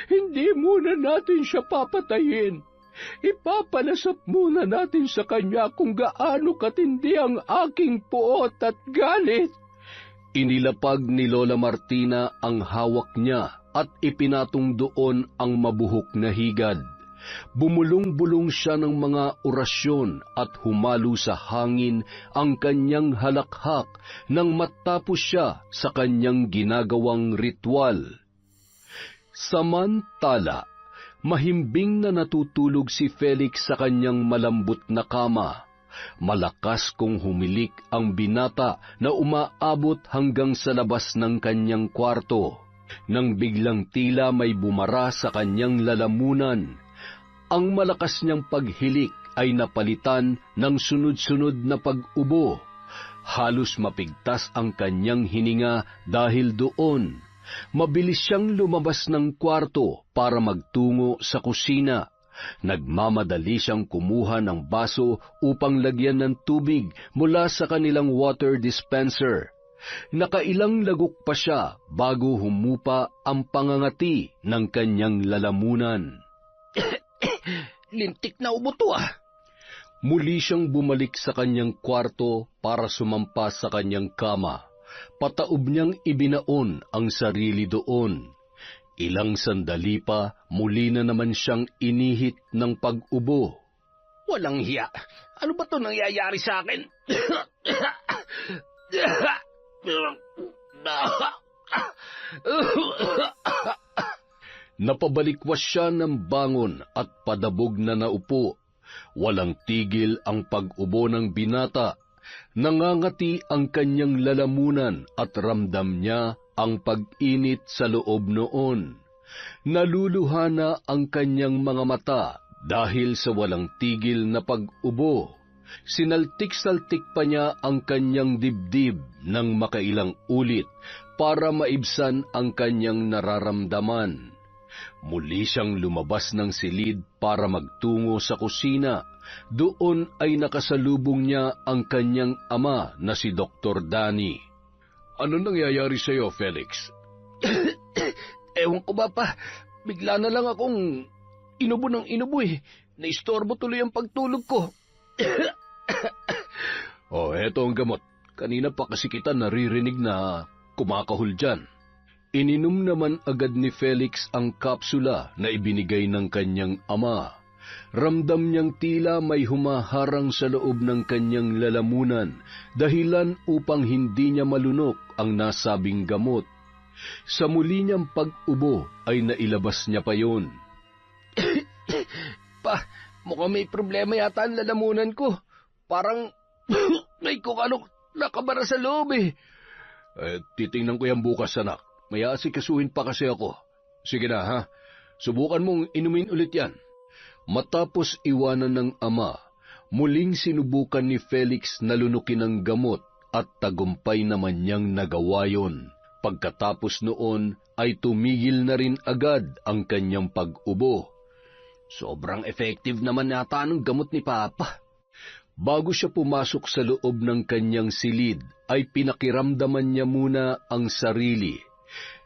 [SPEAKER 2] Hindi muna natin siya papatayin. Ipapalasap muna natin sa kanya kung gaano katindi ang aking puot at galit.
[SPEAKER 3] Inilapag ni Lola Martina ang hawak niya at ipinatong doon ang mabuhok na higad. Bumulong-bulong siya ng mga orasyon at humalo sa hangin ang kanyang halakhak nang matapos siya sa kanyang ginagawang ritual. Samantala, mahimbing na natutulog si Felix sa kanyang malambot na kama. Malakas kong humilik ang binata na umaabot hanggang sa labas ng kanyang kwarto. Nang biglang tila may bumara sa kanyang lalamunan, ang malakas niyang paghilik ay napalitan ng sunod-sunod na pag-ubo. Halos mapigtas ang kanyang hininga dahil doon. Mabilis siyang lumabas ng kwarto para magtungo sa kusina. Nagmamadali siyang kumuha ng baso upang lagyan ng tubig mula sa kanilang water dispenser. Nakailang lagok pa siya bago humupa ang pangangati ng kanyang lalamunan.
[SPEAKER 1] Lintik na ubo to ah.
[SPEAKER 3] Muli siyang bumalik sa kanyang kwarto para sumampa sa kanyang kama. Pataob niyang ibinaon ang sarili doon. Ilang sandali pa, muli na naman siyang inihit ng pag-ubo.
[SPEAKER 1] Walang hiya. Ano ba to nangyayari sa akin?
[SPEAKER 3] Napabalikwas siya ng bangon at padabog na naupo. Walang tigil ang pag-ubo ng binata. Nangangati ang kanyang lalamunan at ramdam niya ang pag-init sa loob noon. Naluluha na ang kanyang mga mata dahil sa walang tigil na pag-ubo. Sinaltik-saltik pa niya ang kanyang dibdib ng makailang ulit para maibsan ang kanyang nararamdaman. Muli siyang lumabas ng silid para magtungo sa kusina. Doon ay nakasalubong niya ang kanyang ama na si Dr. Danny.
[SPEAKER 2] Ano nangyayari sa iyo, Felix?
[SPEAKER 1] Ewan ko ba pa, bigla na lang akong inubo ng inubo eh. Naistorbo tuloy ang pagtulog ko.
[SPEAKER 2] Eto ang gamot. Kanina pa kasi kita naririnig na kumakahol dyan.
[SPEAKER 3] Ininom naman agad ni Felix ang kapsula na ibinigay ng kanyang ama. Ramdam niyang tila may humaharang sa loob ng kanyang lalamunan, dahilan upang hindi niya malunok ang nasabing gamot. Sa muli niyang pag-ubo ay nailabas niya pa yon.
[SPEAKER 1] Pa, mukhang may problema yata ang lalamunan ko. Parang may kung anong nakabara sa loob eh.
[SPEAKER 2] Titingnan ko yan bukas, anak. May asikasuhin pa kasi ako. Sige na, ha? Subukan mong inumin ulit yan.
[SPEAKER 3] Matapos iwanan ng ama, muling sinubukan ni Felix na lunukin ang gamot at tagumpay naman niyang nagawa yon. Pagkatapos noon ay tumigil na rin agad ang kanyang pag-ubo.
[SPEAKER 1] Sobrang effective naman yata ng gamot ni Papa.
[SPEAKER 3] Bago siya pumasok sa loob ng kanyang silid, ay pinakiramdaman niya muna ang sarili.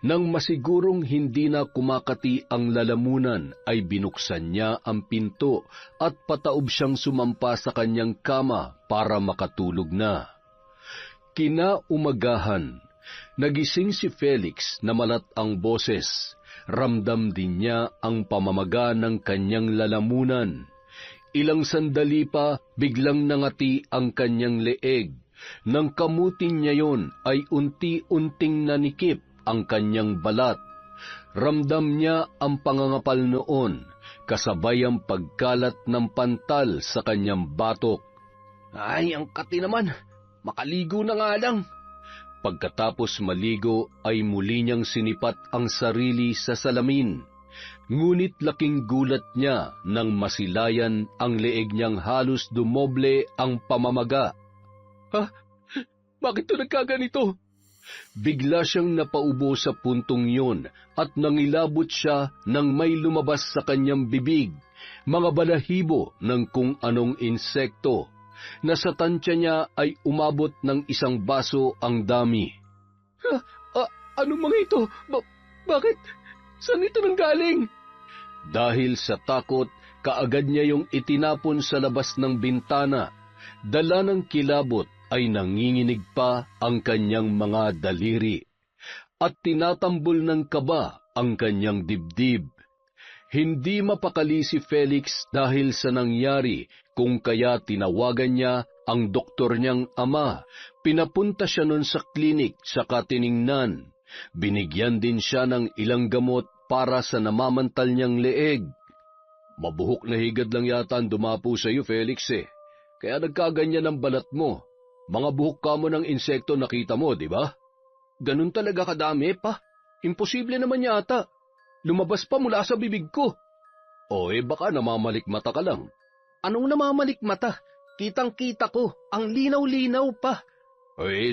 [SPEAKER 3] Nang masigurong hindi na kumakati ang lalamunan, ay binuksan niya ang pinto at pataob siyang sumampa sa kanyang kama para makatulog na. Kinaumagahan, nagising si Felix na malat ang boses. Ramdam din niya ang pamamaga ng kanyang lalamunan. Ilang sandali pa, biglang nangati ang kanyang leeg. Nang kamutin niya yon, ay unti-unting nanikip ang kanyang balat. Ramdam niya ang pangangapal noon, kasabay ang pagkalat ng pantal sa kanyang batok.
[SPEAKER 1] Ay, ang kati naman. Makaligo na nga lang.
[SPEAKER 3] Pagkatapos maligo ay muli niyang sinipat ang sarili sa salamin. Ngunit laking gulat niya nang masilayan ang leeg niyang halos dumoble ang pamamaga.
[SPEAKER 2] Ha? Bakit ito nagkaganito?
[SPEAKER 3] Bigla siyang napaubo sa puntong yon at nangilabot siya nang may lumabas sa kanyang bibig, mga balahibo ng kung anong insekto. Nasa tansya niya ay umabot ng isang baso ang dami.
[SPEAKER 2] Anong mga ito? Bakit? Saan ito nanggaling?
[SPEAKER 3] Dahil sa takot, kaagad niya yung itinapon sa labas ng bintana. Dala ng kilabot ay nanginginig pa ang kanyang mga daliri at tinatambol ng kaba ang kanyang dibdib. Hindi mapakali si Felix dahil sa nangyari, kung kaya tinawagan niya ang doktor niyang ama. Pinapunta siya nun sa klinik sa katiningnan. Binigyan din siya ng ilang gamot para sa namamantal niyang leeg.
[SPEAKER 2] Mabuhok na higad lang yata ang dumapo sa iyo, Felix eh. Kaya nagkaganyan ang balat mo. Mga buhok ka mo ng insekto nakita mo, di ba?
[SPEAKER 1] Ganun talaga kadami, pa. Imposible naman yata. Lumabas pa mula sa bibig ko.
[SPEAKER 2] Baka namamalikmata ka lang.
[SPEAKER 1] Anong namamalikmata? Kitang-kita ko. Ang linaw-linaw pa.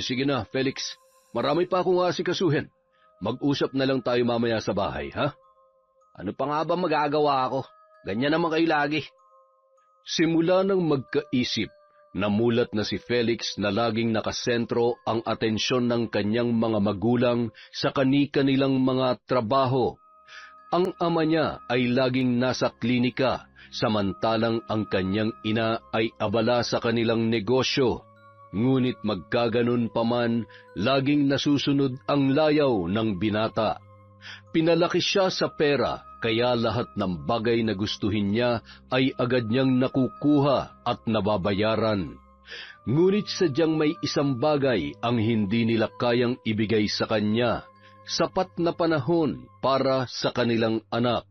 [SPEAKER 2] Sige na, Felix. Marami pa akong asikasuhin. Mag-usap na lang tayo mamaya sa bahay, ha?
[SPEAKER 1] Ano pa nga ba magagawa ako? Ganyan naman kayo lagi.
[SPEAKER 3] Simula nang magkaisip, namulat na si Felix na laging nakasentro ang atensyon ng kanyang mga magulang sa kani-kanilang mga trabaho. Ang ama niya ay laging nasa klinika, samantalang ang kanyang ina ay abala sa kanilang negosyo. Ngunit magkaganon pa man, laging nasusunod ang layaw ng binata. Pinalaki siya sa pera, kaya lahat ng bagay na gustuhin niya ay agad niyang nakukuha at nababayaran. Ngunit sadyang may isang bagay ang hindi nila kayang ibigay sa kanya, sapat na panahon para sa kanilang anak.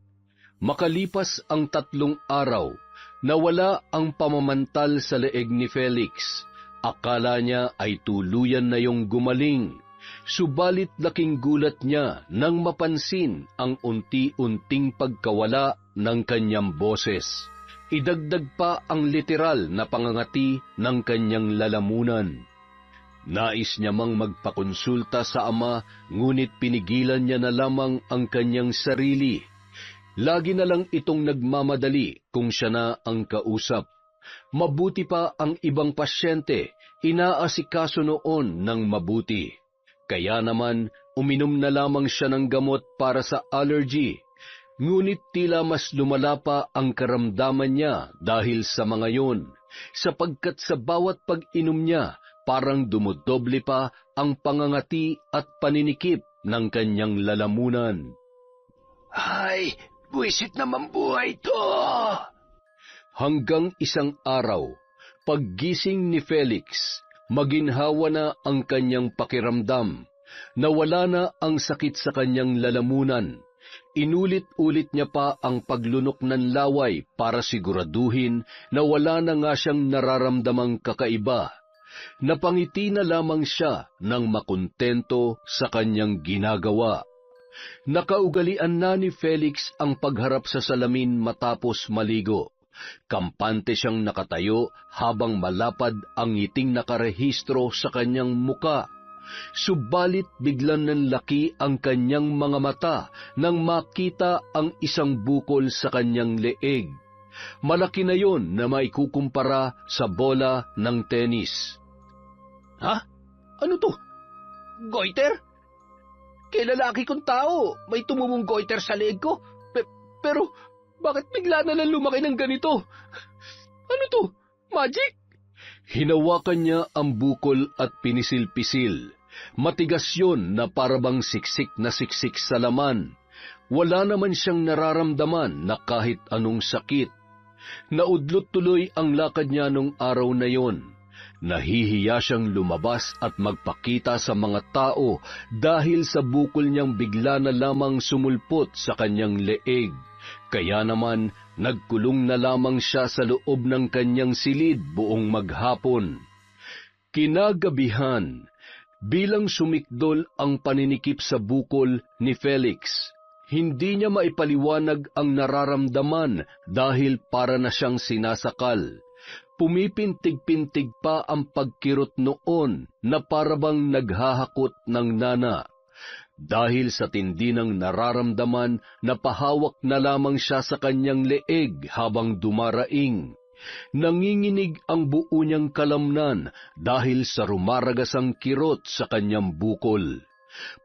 [SPEAKER 3] Makalipas ang 3 araw, nawala ang pamamantal sa leeg ni Felix. Akala niya ay tuluyan na yung gumaling. Subalit laking gulat niya nang mapansin ang unti-unting pagkawala ng kanyang boses. Idagdag pa ang literal na pangangati ng kanyang lalamunan. Nais niya mang magpakonsulta sa ama, ngunit pinigilan niya na lamang ang kanyang sarili. Lagi na lang itong nagmamadali kung siya na ang kausap. Mabuti pa ang ibang pasyente, inaasikaso noon ng mabuti. Kaya naman, uminom na lamang siya ng gamot para sa allergy. Ngunit tila mas lumala pa ang karamdaman niya dahil sa mga yon, sapagkat sa bawat pag-inom niya, parang dumodoble pa ang pangangati at paninikip ng kanyang lalamunan.
[SPEAKER 2] Ay, buwisit naman buhay to!
[SPEAKER 3] Hanggang isang araw, paggising ni Felix, maginhawa na ang kanyang pakiramdam. Nawala na ang sakit sa kanyang lalamunan. Inulit-ulit niya pa ang paglunok ng laway para siguraduhin na wala na nga siyang nararamdamang kakaiba. Napangiti na lamang siya nang makontento sa kanyang ginagawa. Nakaugalian na ni Felix ang pagharap sa salamin matapos maligo. Kampante siyang nakatayo habang malapad ang ngiting nakarehistro sa kanyang muka. Subalit biglang nanlaki ang kanyang mga mata nang makita ang isang bukol sa kanyang leeg. Malaki na yon na maikukumpara sa bola ng tenis.
[SPEAKER 4] Ha? Ano to? Goiter? Kay lalaki kong tao, may tumumong goiter sa leeg ko. Pero bakit bigla na lang lumaki ng ganito? Ano to? Magic?
[SPEAKER 3] Hinawakan niya ang bukol at pinisil-pisil. Matigas yun na parabang siksik na siksik sa laman. Wala naman siyang nararamdaman na kahit anong sakit. Naudlot tuloy ang lakad niya nung araw na yon. Nahihiya siyang lumabas at magpakita sa mga tao dahil sa bukol niyang bigla na lamang sumulpot sa kanyang leeg. Kaya naman, nagkulong na lamang siya sa loob ng kanyang silid buong maghapon. Kinagabihan, bilang sumikdol ang paninikip sa bukol ni Felix, hindi niya maipaliwanag ang nararamdaman dahil para na siyang sinasakal. Pumipintig-pintig pa ang pagkirot noon na parabang naghahakot ng nana. Dahil sa tindi ng nararamdaman, napahawak na lamang siya sa kanyang leeg habang dumaraing. Nanginginig ang buo niyang kalamnan dahil sa rumaragasang kirot sa kanyang bukol.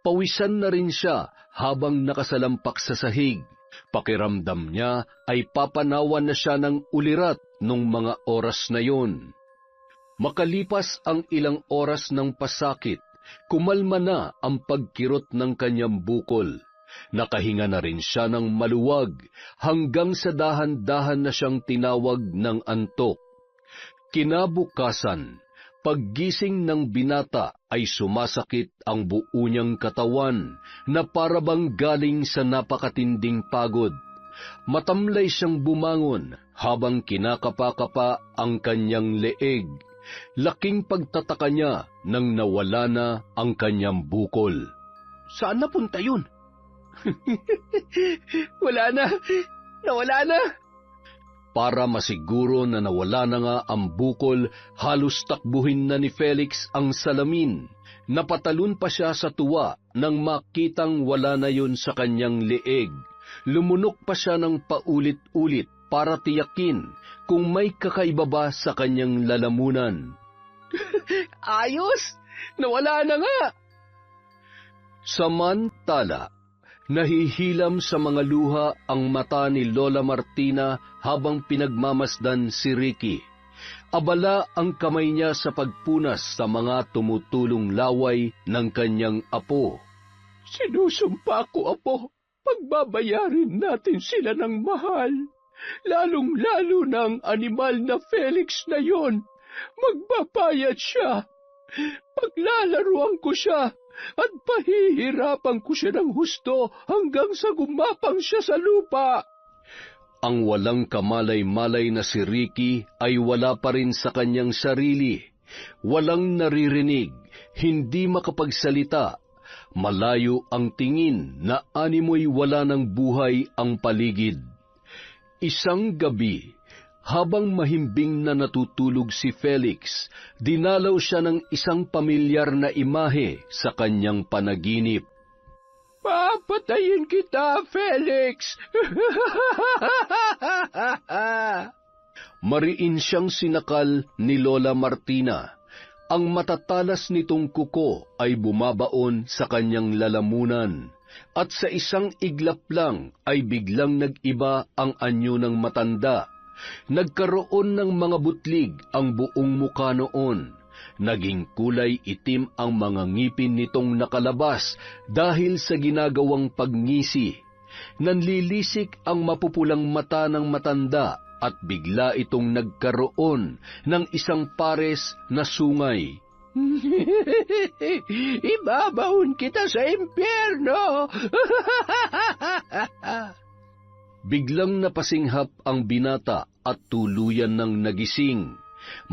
[SPEAKER 3] Pawisan na rin siya habang nakasalampak sa sahig. Pakiramdam niya ay papanawan na siya ng ulirat nung mga oras na yon. Makalipas ang ilang oras ng pasakit, kumalma na ang pagkirot ng kanyang bukol. Nakahinga na rin siya ng maluwag hanggang sa dahan-dahan na siyang tinawag ng antok. Kinabukasan, paggising ng binata ay sumasakit ang buo niyang katawan na parabang galing sa napakatinding pagod. Matamlay siyang bumangon habang kinakapa-kapa ang kanyang leeg. Laking pagtataka niya nang nawala na ang kanyang bukol.
[SPEAKER 4] Saan napunta yun? Wala na. Nawala na.
[SPEAKER 3] Para masiguro na nawala na nga ang bukol, halos takbuhin na ni Felix ang salamin. Napatalon pa siya sa tuwa nang makitang wala na yun sa kanyang leeg. Lumunok pa siya ng paulit-ulit para tiyakin kung may kakaiba ba sa kanyang lalamunan.
[SPEAKER 4] Ayos! Nawala na nga!
[SPEAKER 3] Samantala, nahihilam sa mga luha ang mata ni Lola Martina habang pinagmamasdan si Ricky. Abala ang kamay niya sa pagpunas sa mga tumutulong laway ng kanyang apo.
[SPEAKER 2] Si Sinusumpa ko, Apo, pagbabayarin natin sila ng mahal. Lalong-lalo ng animal na Felix na yon. Magbabayad siya. Paglalaruan ko siya at pahihirapan ko siya ng husto hanggang sa gumapang siya sa lupa.
[SPEAKER 3] Ang walang kamalay-malay na si Ricky ay wala pa rin sa kanyang sarili. Walang naririnig, hindi makapagsalita. Malayo ang tingin na animoy wala ng buhay ang paligid. Isang gabi, habang mahimbing na natutulog si Felix, dinalaw siya ng isang pamilyar na imahe sa kanyang panaginip.
[SPEAKER 2] Papatayin kita, Felix!
[SPEAKER 3] Mariin siyang sinakal ni Lola Martina. Ang matatalas nitong kuko ay bumabaon sa kanyang lalamunan, at sa isang iglap lang ay biglang nag-iba ang anyo ng matanda. Nagkaroon ng mga butlig ang buong muka noon. Naging kulay itim ang mga ngipin nitong nakalabas dahil sa ginagawang pagngisi. Nanlilisik ang mapupulang mata ng matanda at bigla itong nagkaroon ng isang pares na sungay.
[SPEAKER 2] Ibabaon kita sa impyerno!
[SPEAKER 3] Biglang napasinghap ang binata at tuluyan ng nagising.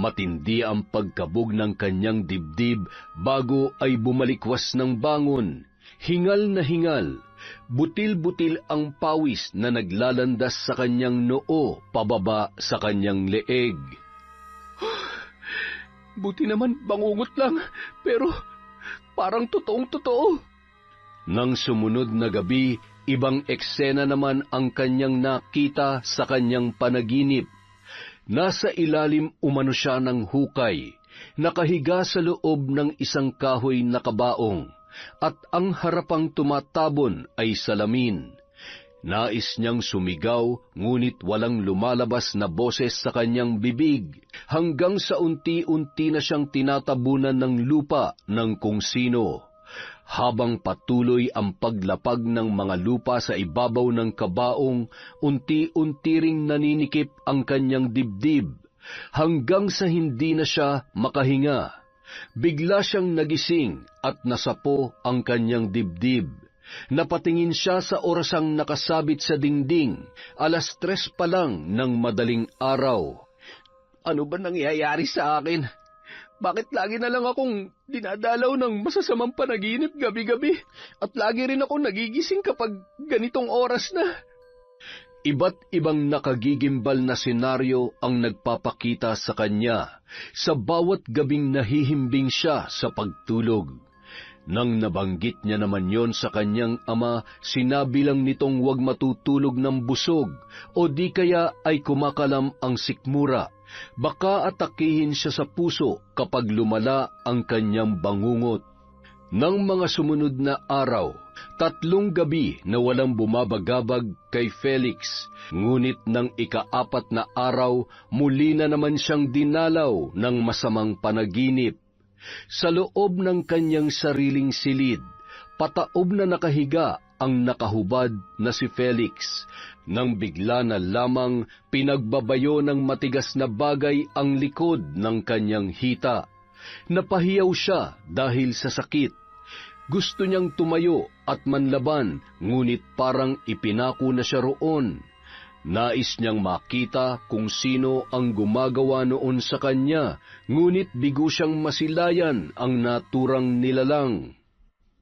[SPEAKER 3] Matindi ang pagkabog ng kanyang dibdib bago ay bumalikwas ng bangon. Hingal na hingal, butil-butil ang pawis na naglalandas sa kanyang noo pababa sa kanyang leeg.
[SPEAKER 2] Buti naman bangungot lang, pero parang totoong-totoo.
[SPEAKER 3] Nang sumunod na gabi, ibang eksena naman ang kanyang nakita sa kanyang panaginip. Nasa ilalim umano siya ng hukay, nakahiga sa loob ng isang kahoy na kabaong, at ang harapang tumatabon ay salamin. Nais niyang sumigaw, ngunit walang lumalabas na boses sa kanyang bibig, hanggang sa unti-unti na siyang tinatabunan ng lupa ng kung sino. Habang patuloy ang paglapag ng mga lupa sa ibabaw ng kabaong, unti-unti ring naninikip ang kanyang dibdib, hanggang sa hindi na siya makahinga. Bigla siyang nagising at nasapo ang kanyang dibdib. Napatingin siya sa orasang nakasabit sa dingding, 3:00 pa lang ng madaling araw.
[SPEAKER 2] Ano ba nangyayari sa akin? Bakit lagi na lang akong dinadalaw ng masasamang panaginip gabi-gabi at lagi rin ako nagigising kapag ganitong oras na?
[SPEAKER 3] Iba't ibang nakagigimbal na senaryo ang nagpapakita sa kanya sa bawat gabing nahihimbing siya sa pagtulog. Nang nabanggit niya naman yon sa kanyang ama, sinabi lang nitong huwag matutulog ng busog o di kaya ay kumakalam ang sikmura. Baka atakihin siya sa puso kapag lumala ang kanyang bangungot. Nang mga sumunod na araw, 3 gabi na walang bumabagabag kay Felix, ngunit ng ika-4 na araw, muli na naman siyang dinalaw ng masamang panaginip. Sa loob ng kanyang sariling silid, pataob na nakahiga ang nakahubad na si Felix, nang bigla na lamang pinagbabayo ng matigas na bagay ang likod ng kanyang hita. Napahiyaw siya dahil sa sakit. Gusto niyang tumayo at manlaban, ngunit parang ipinako na siya roon. Nais niyang makita kung sino ang gumagawa noon sa kanya, ngunit bigo siyang masilayan ang naturang nilalang.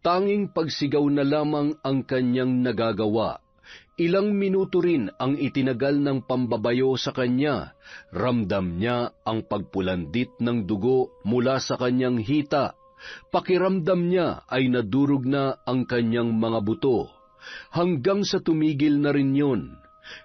[SPEAKER 3] Tanging pagsigaw na lamang ang kanyang nagagawa. Ilang minuto rin ang itinagal ng pambabayo sa kanya. Ramdam niya ang pagpulandit ng dugo mula sa kanyang hita. Pakiramdam niya ay nadurog na ang kanyang mga buto. Hanggang sa tumigil na rin yun.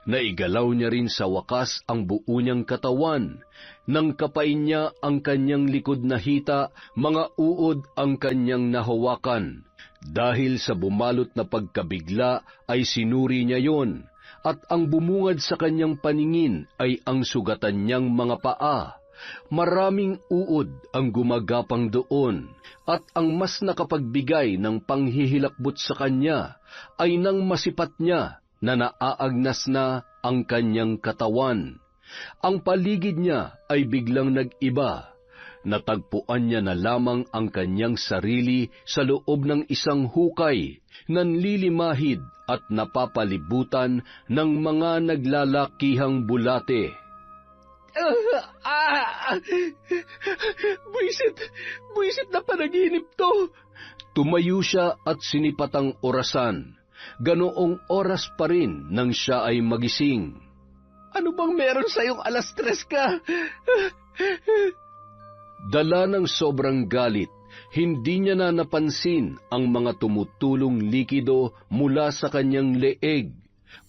[SPEAKER 3] Naigalaw niya rin sa wakas ang buo niyang katawan. Nang kapain niya ang kanyang likod na hita, mga uod ang kanyang nahawakan. Dahil sa bumalot na pagkabigla ay sinuri niya yon, at ang bumungad sa kanyang paningin ay ang sugatan niyang mga paa. Maraming uod ang gumagapang doon, at ang mas nakapagbigay ng panghihilakbot sa kanya ay nang masipat niya na naaagnas na ang kanyang katawan. Ang paligid niya ay biglang nag-iba. Natagpuan niya na lamang ang kanyang sarili sa loob ng isang hukay, nanlilimahid at napapalibutan ng mga naglalakihang bulate.
[SPEAKER 2] Buisit na panaginip to.
[SPEAKER 3] Tumayo siya at sinipat ang orasan. Ganoong oras pa rin nang siya ay magising.
[SPEAKER 2] Ano bang meron sa'yong 3:00 ka?
[SPEAKER 3] Dala ng sobrang galit, hindi niya na napansin ang mga tumutulong likido mula sa kanyang leeg.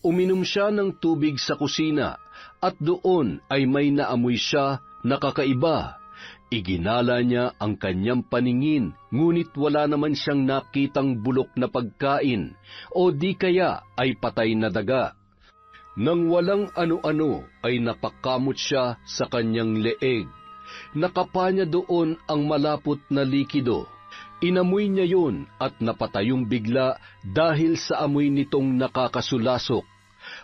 [SPEAKER 3] Uminom siya ng tubig sa kusina at doon ay may naamoy siya na kakaiba. Iginala niya ang kanyang paningin, ngunit wala naman siyang nakitang bulok na pagkain o di kaya ay patay na daga. Nang walang ano-ano ay napakamot siya sa kanyang leeg. Nakapa niya doon ang malapot na likido. Inamoy niya yun at napatayong bigla dahil sa amoy nitong nakakasulasok.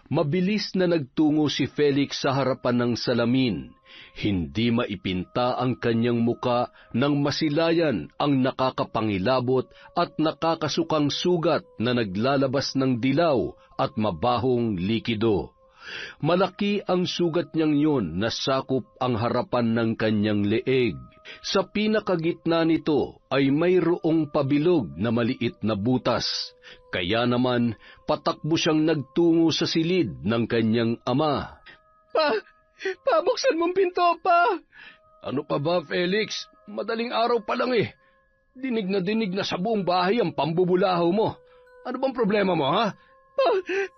[SPEAKER 3] Mabilis na nagtungo si Felix sa harapan ng salamin. Hindi maipinta ang kanyang muka nang masilayan ang nakakapangilabot at nakakasukang sugat na naglalabas ng dilaw at mabahong likido. Malaki ang sugat niyang yun na sakop ang harapan ng kanyang leeg. Sa pinakagitna nito ay mayroong pabilog na maliit na butas. Kaya naman patakbo siyang nagtungo sa silid ng kanyang ama.
[SPEAKER 2] Pabuksan mong pinto, pa!
[SPEAKER 1] Ano pa ba, Felix? Madaling araw pa lang eh. Dinig na sa buong bahay ang pambubulahaw mo. Ano bang problema mo, ha?
[SPEAKER 2] Pa,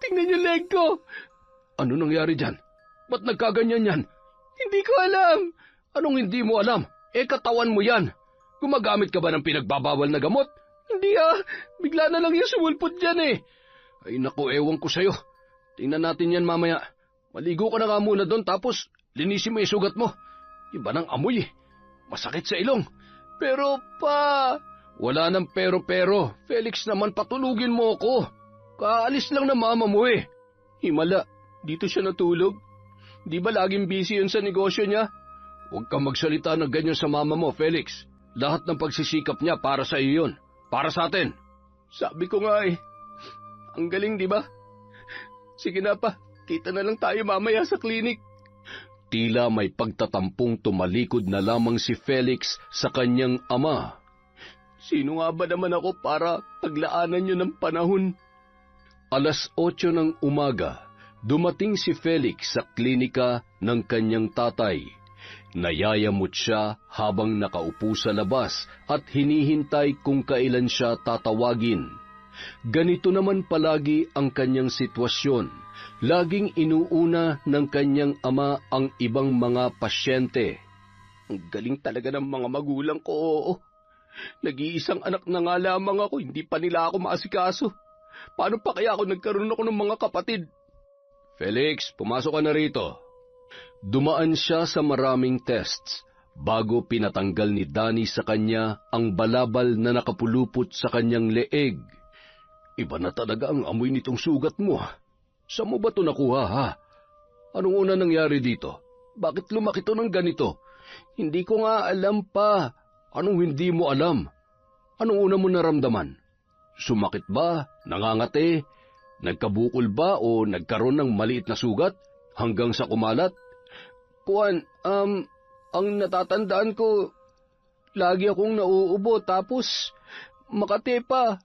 [SPEAKER 2] tingnan yung leg ko.
[SPEAKER 1] Ano nangyari dyan? Ba't nagkaganyan yan?
[SPEAKER 2] Hindi ko alam.
[SPEAKER 1] Anong hindi mo alam? Katawan mo yan. Gumagamit ka ba ng pinagbabawal na gamot?
[SPEAKER 2] Hindi bigla na lang yung sumulpot dyan eh.
[SPEAKER 1] Ay naku, ewan ko sa'yo. Tingnan natin yan mamaya. Maligo ka na nga muna doon tapos linisin mo yung sugat mo. Iba ng amoy eh. Masakit sa ilong.
[SPEAKER 2] Pero pa...
[SPEAKER 1] Wala nang pero. Felix naman, patulugin mo ako. Kaalis lang na mama mo eh.
[SPEAKER 2] Himala, dito siya natulog. Di ba laging busy yun sa negosyo niya?
[SPEAKER 1] Huwag kang magsalita ng ganyan sa mama mo, Felix. Lahat ng pagsisikap niya para sa iyo yun. Para sa atin.
[SPEAKER 2] Sabi ko nga eh. Ang galing, di ba? Sige na pa, kita na lang tayo mamaya sa klinik.
[SPEAKER 3] Tila may pagtatampong tumalikod na lamang si Felix sa kanyang ama.
[SPEAKER 2] Sino nga ba naman ako para paglaanan niyo ng panahon?
[SPEAKER 3] 8:00 ng umaga, dumating si Felix sa klinika ng kanyang tatay. Nayayamot siya habang nakaupo sa labas at hinihintay kung kailan siya tatawagin. Ganito naman palagi ang kanyang sitwasyon. Laging inuuna ng kanyang ama ang ibang mga pasyente.
[SPEAKER 2] Ang galing talaga ng mga magulang ko. Nag-iisang anak na nga lamang ako, hindi pa nila ako maasikaso. Paano pa kaya ako nagkaroon ako ng mga kapatid?
[SPEAKER 1] Felix, pumasok ka na rito.
[SPEAKER 3] Dumaan siya sa maraming tests bago pinatanggal ni Danny sa kanya ang balabal na nakapulupot sa kanyang leeg.
[SPEAKER 1] Iba na talaga ang amoy nitong sugat mo. Saan mo ba ito nakuha, ha? Anong una nangyari dito? Bakit lumaki to ng ganito?
[SPEAKER 2] Hindi ko nga alam pa.
[SPEAKER 1] Anong hindi mo alam? Anong una mo naramdaman? Sumakit ba? Nangangati? Nagkabukol ba o nagkaroon ng maliit na sugat hanggang sa kumalat?
[SPEAKER 2] Ang natatandaan ko, lagi akong nauubo tapos makati pa.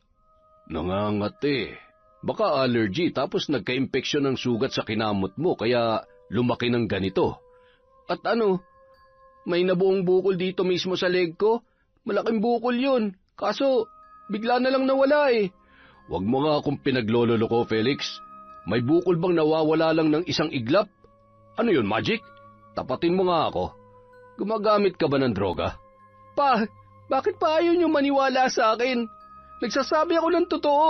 [SPEAKER 1] Nangangati. Baka allergy tapos nagka-impeksyon ng sugat sa kinamot mo kaya lumaki ng ganito.
[SPEAKER 2] At may nabuong bukol dito mismo sa leg ko. Malaking bukol yun. Kaso, bigla na lang nawala eh.
[SPEAKER 1] Huwag mo nga akong pinaglololoko, Felix. May bukol bang nawawala lang ng isang iglap? Ano yun, magic? Tapatin mo nga ako. Gumagamit ka ba ng droga?
[SPEAKER 2] Pa, bakit pa ayaw niyo maniwala sa akin? Nagsasabi ako ng totoo.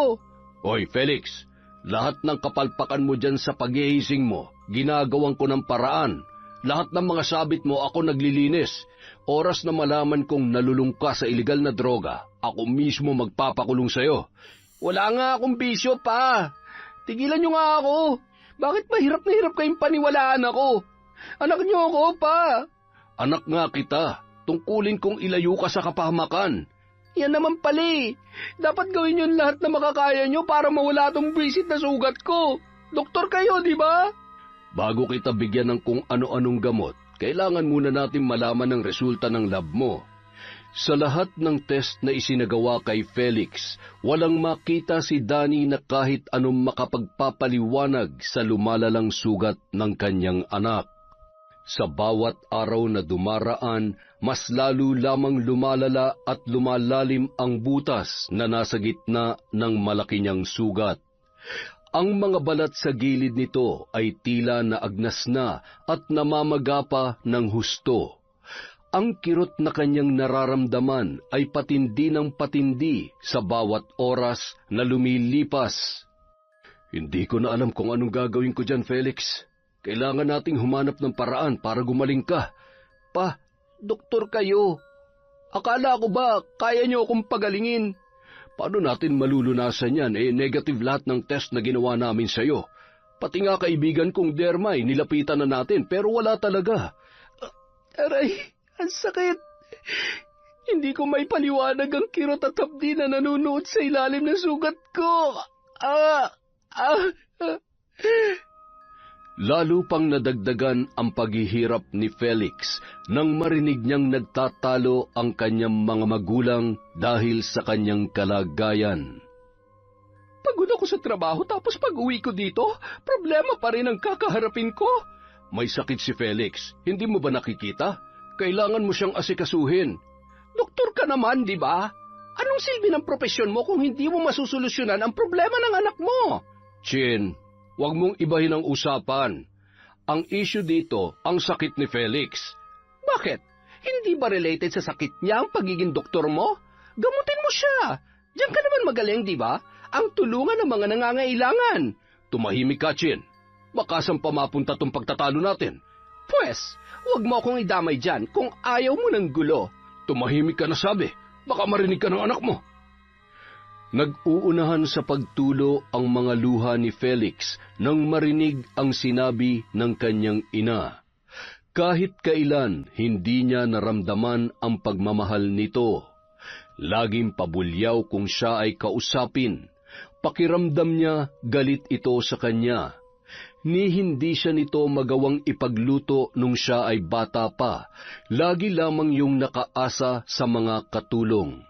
[SPEAKER 1] Hoy, Felix, lahat ng kapalpakan mo dyan sa paghihising mo, ginagawan ko ng paraan. Lahat ng mga sabit mo ako naglilinis. Oras na malaman kong nalulung ka sa iligal na droga, ako mismo magpapakulong sa'yo.
[SPEAKER 4] Wala nga akong bisyo pa. Tigilan niyo nga ako. Bakit mahirap na hirap kayong paniwalaan ako? Anak niyo ako pa.
[SPEAKER 1] Anak nga kita. Tungkulin kong ilayo ka sa kapahamakan.
[SPEAKER 4] Yan naman pala eh. Dapat gawin niyo lahat na makakaya niyo para mawala tong bisit na sugat ko. Doktor kayo, di ba?
[SPEAKER 1] Bago kita bigyan ng kung ano-anong gamot, kailangan muna natin malaman ang resulta ng lab mo. Sa lahat ng test na isinagawa kay Felix, walang makita si Danny na kahit anong makapagpapaliwanag sa lumalalang sugat ng kanyang anak. Sa bawat araw na dumaraan, mas lalo lamang lumalala at lumalalim ang butas na nasa gitna ng malaki niyang sugat. Ang mga balat sa gilid nito ay tila naagnas na at namamagapa ng husto. Ang kirot na kanyang nararamdaman ay patindi ng patindi sa bawat oras na lumilipas. Hindi ko na alam kung anong gagawin ko dyan, Felix. Kailangan nating humanap ng paraan para gumaling ka.
[SPEAKER 4] Pa, doktor kayo. Akala ko ba kaya niyo akong pagalingin?
[SPEAKER 1] Paano natin malulunasan yan? Negative lahat ng test na ginawa namin sa'yo. Pati nga kaibigan kong Dermay, nilapitan na natin pero wala talaga.
[SPEAKER 4] Aray, ang sakit. Hindi ko may paliwanag ang kirot at hapdi na nanunuot sa ilalim ng sugat ko.
[SPEAKER 1] Lalo pang nadagdagan ang paghihirap ni Felix nang marinig niyang nagtatalo ang kanyang mga magulang dahil sa kanyang kalagayan.
[SPEAKER 4] Pagod ako sa trabaho tapos pag-uwi ko dito, problema pa rin ang kakaharapin ko.
[SPEAKER 1] May sakit si Felix, hindi mo ba nakikita? Kailangan mo siyang asikasuhin.
[SPEAKER 4] Doktor ka naman, di ba? Anong silbi ng propesyon mo kung hindi mo masusolusyonan ang problema ng anak mo?
[SPEAKER 1] Chin, huwag mong ibahin ang usapan. Ang issue dito, ang sakit ni Felix.
[SPEAKER 4] Bakit? Hindi ba related sa sakit niya ang pagiging doktor mo? Gamutin mo siya. Diyan ka naman magaling, di ba? Ang tulungan ng mga nangangailangan.
[SPEAKER 1] Tumahimik ka, Chin. Baka saan pa mapunta tong pagtatalo natin?
[SPEAKER 4] Pwes, huwag mo akong idamay dyan kung ayaw mo ng gulo.
[SPEAKER 1] Tumahimik ka na sabi. Baka marinig ka ng anak mo. Nag-uunahan sa pagtulo ang mga luha ni Felix nang marinig ang sinabi ng kanyang ina. Kahit kailan, hindi niya naramdaman ang pagmamahal nito. Laging pabulyaw kung siya ay kausapin. Pakiramdam niya galit ito sa kanya. Ni hindi siya nito magawang ipagluto nung siya ay bata pa. Lagi lamang yung nakaasa sa mga katulong.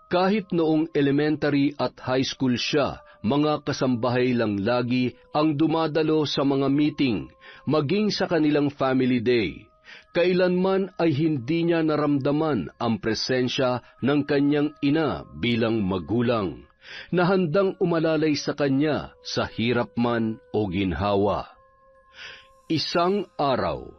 [SPEAKER 1] Kahit noong elementary at high school siya, mga kasambahay lang lagi ang dumadalo sa mga meeting, maging sa kanilang family day. Kailanman ay hindi niya naramdaman ang presensya ng kanyang ina bilang magulang, na handang umalalay sa kanya sa hirap man o ginhawa. Isang araw,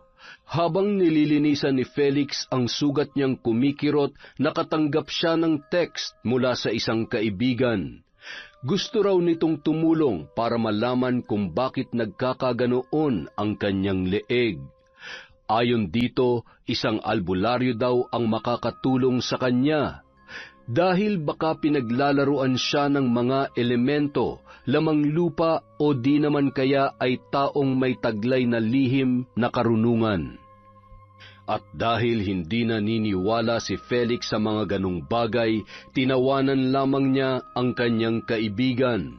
[SPEAKER 1] habang nililinisan ni Felix ang sugat niyang kumikirot, nakatanggap siya ng text mula sa isang kaibigan. Gusto raw nitong tumulong para malaman kung bakit nagkakaganoon ang kanyang leeg. Ayon dito, isang albularyo daw ang makakatulong sa kanya. Dahil baka pinaglalaruan siya ng mga elemento, lamang lupa o di naman kaya ay taong may taglay na lihim na karunungan. At dahil hindi naniniwala si Felix sa mga ganong bagay, tinawanan lamang niya ang kanyang kaibigan.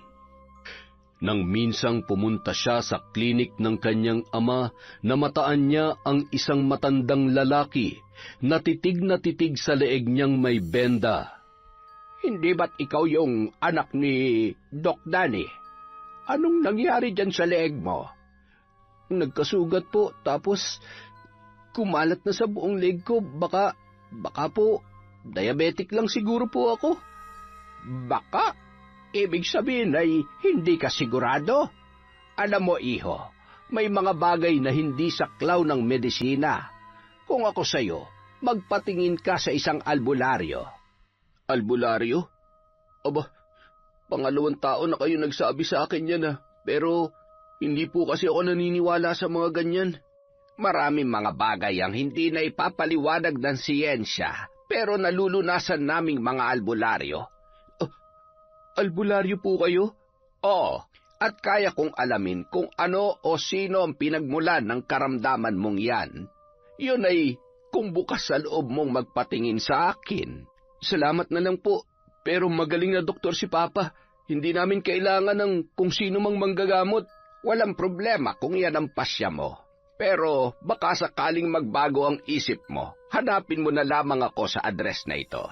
[SPEAKER 1] Nang minsang pumunta siya sa klinik ng kanyang ama, namataan niya ang isang matandang lalaki, na titig sa leeg niyang may benda.
[SPEAKER 4] Hindi ba't ikaw yung anak ni Doc Danny? Anong nangyari dyan sa leeg mo?
[SPEAKER 2] Nagkasugat po, tapos kumalat na sa buong leeg ko. Baka po, diabetic lang siguro po ako.
[SPEAKER 4] Baka? Ibig sabihin ay hindi ka sigurado? Alam mo, iho, may mga bagay na hindi saklaw ng medisina. Kung ako sa'yo, magpatingin ka sa isang albularyo.
[SPEAKER 2] Albularyo? Aba, pangalawang tao na kayo nagsabi sa akin yan pero hindi po kasi ako naniniwala sa mga ganyan.
[SPEAKER 1] Maraming mga bagay ang hindi na ipapaliwanag ng siyensya, pero nalulunasan naming mga albularyo.
[SPEAKER 2] Albularyo po kayo?
[SPEAKER 1] Oo, at kaya kong alamin kung ano o sino ang pinagmulan ng karamdaman mong yan. Yun ay kung bukas sa loob mong magpatingin sa akin.
[SPEAKER 2] Salamat na lang po, pero magaling na doktor si Papa. Hindi namin kailangan ng kung sino mang manggagamot.
[SPEAKER 1] Walang problema kung yan ang pasya mo. Pero baka sakaling magbago ang isip mo, hanapin mo na lamang ako sa address na ito.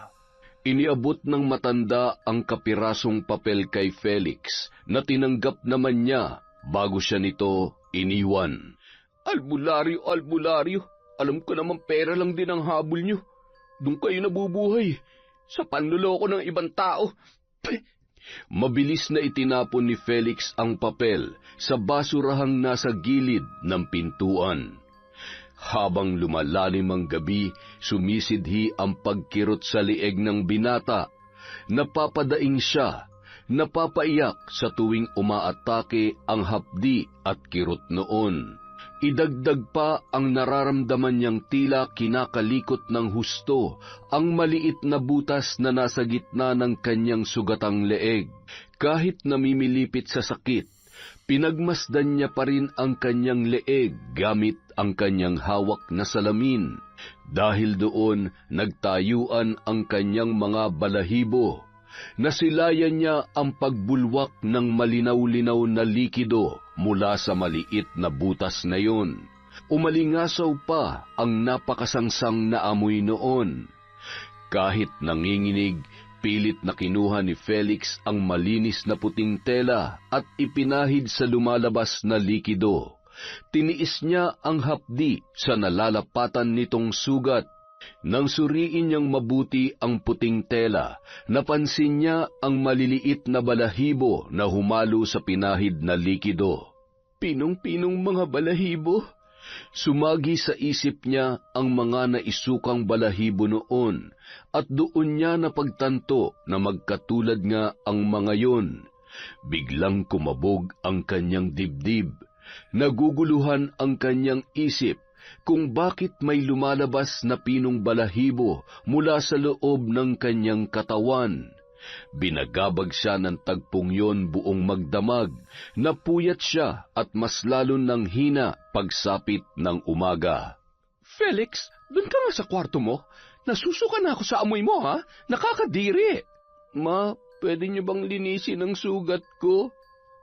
[SPEAKER 3] Iniabot ng matanda ang kapirasong papel kay Felix na tinanggap naman niya bago siya nito iniwan.
[SPEAKER 2] Albularyo, albularyo. Alam ko naman pera lang din ang habol nyo. Doon kayo nabubuhay. Sa panluloko ng ibang tao.
[SPEAKER 3] Mabilis na itinapon ni Felix ang papel sa basurahang nasa gilid ng pintuan. Habang lumalalim ang gabi, sumisidhi ang pagkirot sa lieg ng binata. Napapadaing siya, napapaiyak sa tuwing umaatake ang hapdi at kirot noon. Idagdag pa ang nararamdaman niyang tila kinakalikot ng husto ang maliit na butas na nasa gitna ng kanyang sugatang leeg. Kahit namimilipit sa sakit, pinagmasdan niya pa rin ang kanyang leeg gamit ang kanyang hawak na salamin. Dahil doon, nagtayuan ang kanyang mga balahibo. Nasilayan niya ang pagbulwak ng malinaw-linaw na likido mula sa maliit na butas na yun. Umalingasaw pa ang napakasangsang na amoy noon. Kahit nanginginig, pilit na kinuha ni Felix ang malinis na puting tela at ipinahid sa lumalabas na likido. Tiniis niya ang hapdi sa nalalapatan nitong sugat. Nang suriin niyang mabuti ang puting tela, napansin niya ang maliliit na balahibo na humalo sa pinahid na likido.
[SPEAKER 2] Pinong-pinong mga balahibo?
[SPEAKER 3] Sumagi sa isip niya ang mga naisukang balahibo noon, at doon niya napagtanto na magkatulad nga ang mga yon. Biglang kumabog ang kanyang dibdib. Naguguluhan ang kanyang isip kung bakit may lumalabas na pinong balahibo mula sa loob ng kanyang katawan. Binagabag siya ng tagpong yon buong magdamag, napuyat siya at mas lalo ng hina pagsapit ng umaga.
[SPEAKER 2] Felix, dun ka nga sa kwarto mo. Nasusuka na ako sa amoy mo, ha? Nakakadiri. Ma, pwede niyo bang linisin ang sugat ko?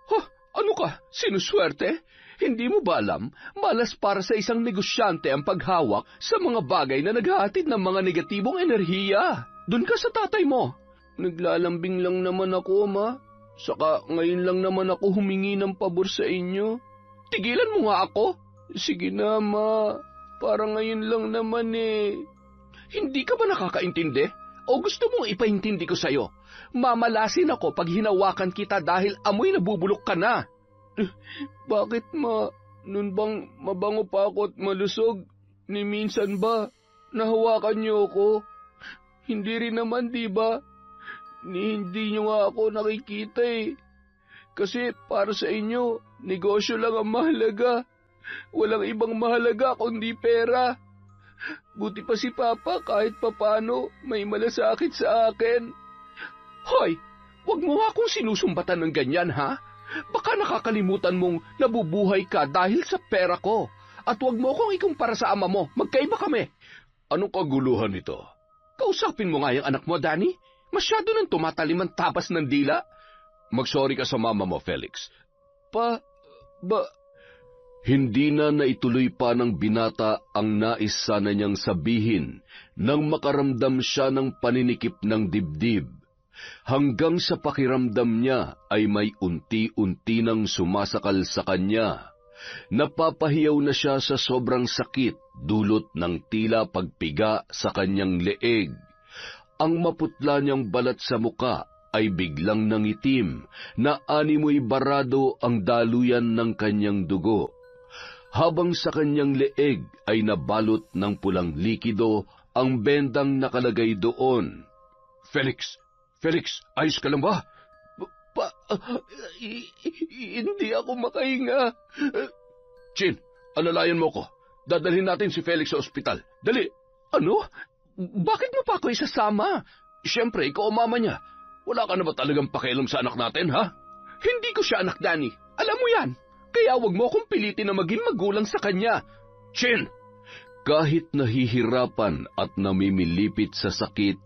[SPEAKER 2] Ha? Ano ka? Sinuswerte? Hindi mo ba alam, malas para sa isang negosyante ang paghawak sa mga bagay na naghahatid ng mga negatibong enerhiya. Doon ka sa tatay mo. Naglalambing lang naman ako, ma. Saka ngayon lang naman ako humingi ng pabor sa inyo. Tigilan mo nga ako. Sige na, ma. Para ngayon lang naman eh. Hindi ka ba nakakaintindi? O gusto mong ipaintindi ko sa'yo? Mamalasin ako pag hinawakan kita dahil amoy nabubulok ka na. Bakit, ma? Nun bang mabango pa ako at malusog? Ni minsan ba nahawakan niyo ako? Hindi rin naman, di ba? Hindi niyo nga ako nakikita eh. Kasi para sa inyo, negosyo lang ang mahalaga. Walang ibang mahalaga kundi pera. Buti pa si Papa kahit papano may malasakit sa akin. Hoy, wag mo nga akong sinusumbatan ng ganyan, ha? Baka nakakalimutan mong nabubuhay ka dahil sa pera ko. At wag mo akong ikumpara sa ama mo. Magkaiba kami.
[SPEAKER 3] Anong kaguluhan ito?
[SPEAKER 2] Kausapin mo nga yung anak mo, Danny. Masyado nang tumatalim ang tapas ng dila.
[SPEAKER 3] Magsorry ka sa mama mo, Felix.
[SPEAKER 2] Hindi
[SPEAKER 3] na naituloy pa ng binata ang nais sana niyang sabihin nang makaramdam siya ng paninikip ng dibdib. Hanggang sa pakiramdam niya ay may unti-unti nang sumasakal sa kanya. Napapahiyaw na siya sa sobrang sakit dulot ng tila pagpiga sa kanyang leeg. Ang maputla niyang balat sa muka ay biglang nangitim na animoy barado ang daluyan ng kanyang dugo. Habang sa kanyang leeg ay nabalot ng pulang likido ang bendang nakalagay doon.
[SPEAKER 2] Felix, ayos ka lang ba? Hindi ako makahinga.
[SPEAKER 3] Chin, alalayan mo ko. Dadalhin natin si Felix sa ospital. Dali!
[SPEAKER 2] Ano? Bakit mo pa ako isasama?
[SPEAKER 3] Siyempre, ikaw ang mama niya. Wala ka na ba talagang pakialam sa anak natin, ha?
[SPEAKER 2] Hindi ko siya anak, Danny. Alam mo yan. Kaya wag mo akong pilitin na maging magulang sa kanya.
[SPEAKER 3] Chin!
[SPEAKER 1] Kahit nahihirapan at namimilipit sa sakit,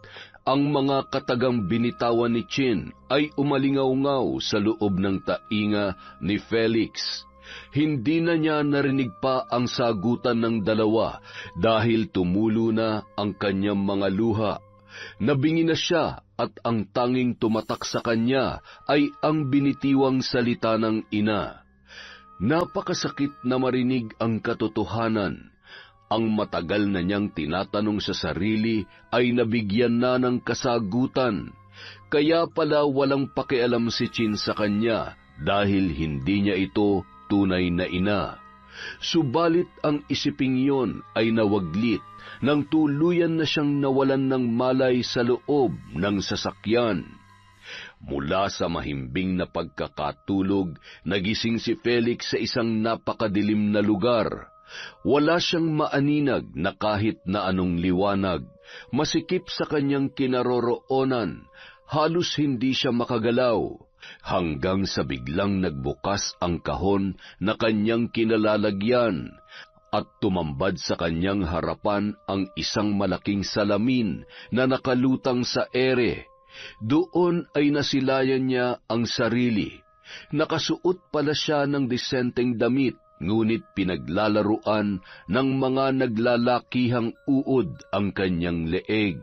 [SPEAKER 1] ang mga katagang binitawan ni Chin ay umalingaw-ngaw sa loob ng tainga ni Felix. Hindi na niya narinig pa ang sagutan ng dalawa dahil tumulo na ang kanyang mga luha. Nabingi na siya at ang tanging tumatak sa kanya ay ang binitiwang salita ng ina. Napakasakit na marinig ang katotohanan. Ang matagal na niyang tinatanong sa sarili ay nabigyan na ng kasagutan. Kaya pala walang pakialam si Chin sa kanya dahil hindi niya ito tunay na ina. Subalit ang isiping yon ay nawaglit nang tuluyan na siyang nawalan ng malay sa loob ng sasakyan. Mula sa mahimbing na pagkakatulog, nagising si Felix sa isang napakadilim na lugar. Wala siyang maaninag na kahit na anong liwanag. Masikip sa kanyang kinaroroonan, halos hindi siya makagalaw. Hanggang sa biglang nagbukas ang kahon na kanyang kinalalagyan at tumambad sa kanyang harapan ang isang malaking salamin na nakalutang sa ere. Doon ay nasilayan niya ang sarili. Nakasuot pala siya ng disenteng damit, ngunit pinaglalaruan ng mga naglalakihang uod ang kanyang leeg.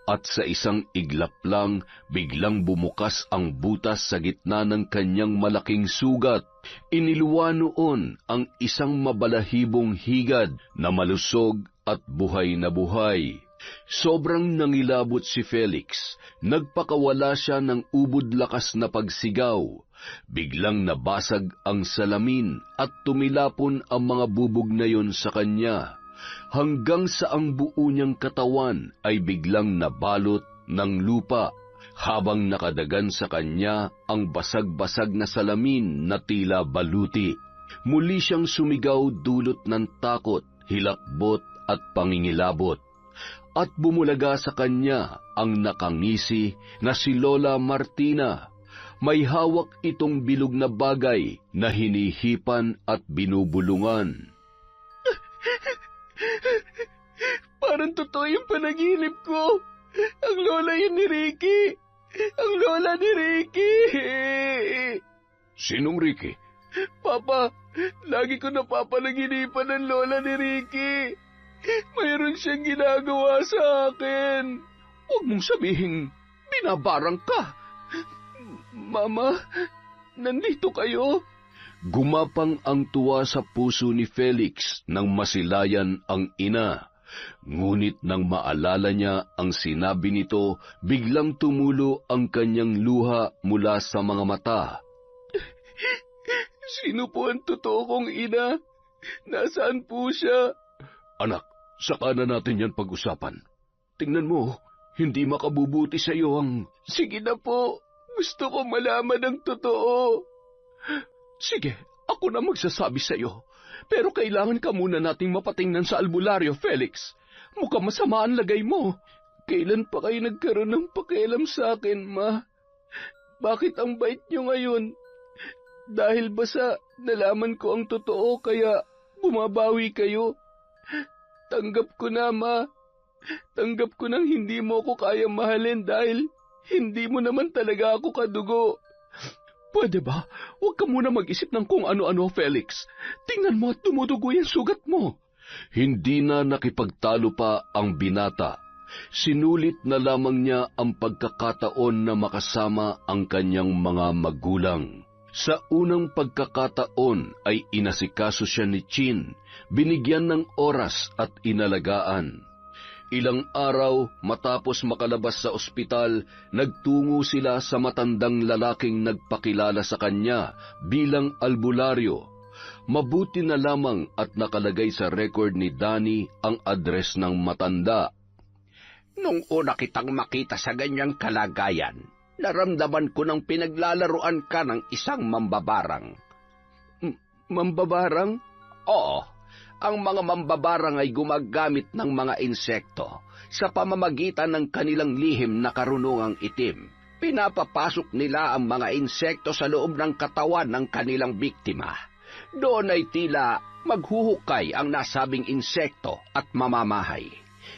[SPEAKER 1] At sa isang iglap lang, biglang bumukas ang butas sa gitna ng kanyang malaking sugat. Iniluwa noon ang isang mabalahibong higad na malusog at buhay na buhay. Sobrang nangilabot si Felix. Nagpakawala siya ng ubod lakas na pagsigaw. Biglang nabasag ang salamin at tumilapon ang mga bubog na yon sa kanya. Hanggang sa ang buo niyang katawan ay biglang nabalot ng lupa, habang nakadagan sa kanya ang basag-basag na salamin na tila baluti. Muli siyang sumigaw dulot ng takot, hilakbot at pangingilabot. At bumulaga sa kanya ang nakangisi na si Lola Martina. May hawak itong bilog na bagay na hinihipan at binubulungan.
[SPEAKER 2] Parang totoo yung panaginip ko. Ang lola yun ni Ricky. Ang lola ni Ricky.
[SPEAKER 3] Sinong Ricky?
[SPEAKER 2] Papa, lagi ko napapanaginipan ng lola ni Ricky. Mayroon siyang ginagawa sa akin. Huwag mong sabihin, binabarang ka. Mama, nandito kayo?
[SPEAKER 1] Gumapang ang tuwa sa puso ni Felix nang masilayan ang ina. Ngunit nang maalala niya ang sinabi nito, biglang tumulo ang kanyang luha mula sa mga mata.
[SPEAKER 2] Sino po ang totoo kong ina? Nasaan po siya?
[SPEAKER 3] Anak, saka na natin yan pag-usapan. Tingnan mo, hindi makabubuti sa iyo ang...
[SPEAKER 2] Sige na po, gusto ko malaman ang totoo. Sige, ako na magsasabi sa iyo. Pero kailangan ka muna nating mapatingnan sa albularyo, Felix. Mukhang masama ang lagay mo. Kailan pa kayo nagkaroon ng pakialam sa akin, Ma? Bakit ang bait niyo ngayon? Dahil ba sa nalaman ko ang totoo kaya bumabawi kayo? Tanggap ko na, Ma. Tanggap ko nang hindi mo ko kayang mahalin dahil hindi mo naman talaga ako kadugo. Pwede ba? Huwag ka muna mag-isip ng kung ano-ano, Felix. Tingnan mo at dumudugo yung sugat mo.
[SPEAKER 1] Hindi na nakipagtalo pa ang binata. Sinulit na lamang niya ang pagkakataon na makasama ang kanyang mga magulang. Sa unang pagkakataon ay inasikaso siya ni Chin, binigyan ng oras at inalagaan. Ilang araw matapos makalabas sa ospital, nagtungo sila sa matandang lalaking nagpakilala sa kanya bilang albularyo. Mabuti na lamang at nakalagay sa record ni Danny ang address ng matanda.
[SPEAKER 4] Nung una kitang makita sa ganyang kalagayan, naramdaman ko ng pinaglalaruan ka ng isang mambabarang.
[SPEAKER 2] Mambabarang?
[SPEAKER 4] Oo,
[SPEAKER 1] Ang mga mambabarang ay gumagamit ng mga insekto sa pamamagitan ng kanilang lihim na karunungang itim. Pinapapasok nila ang mga insekto sa loob ng katawan ng kanilang biktima. Doon ay tila maghuhukay ang nasabing insekto at mamamahay.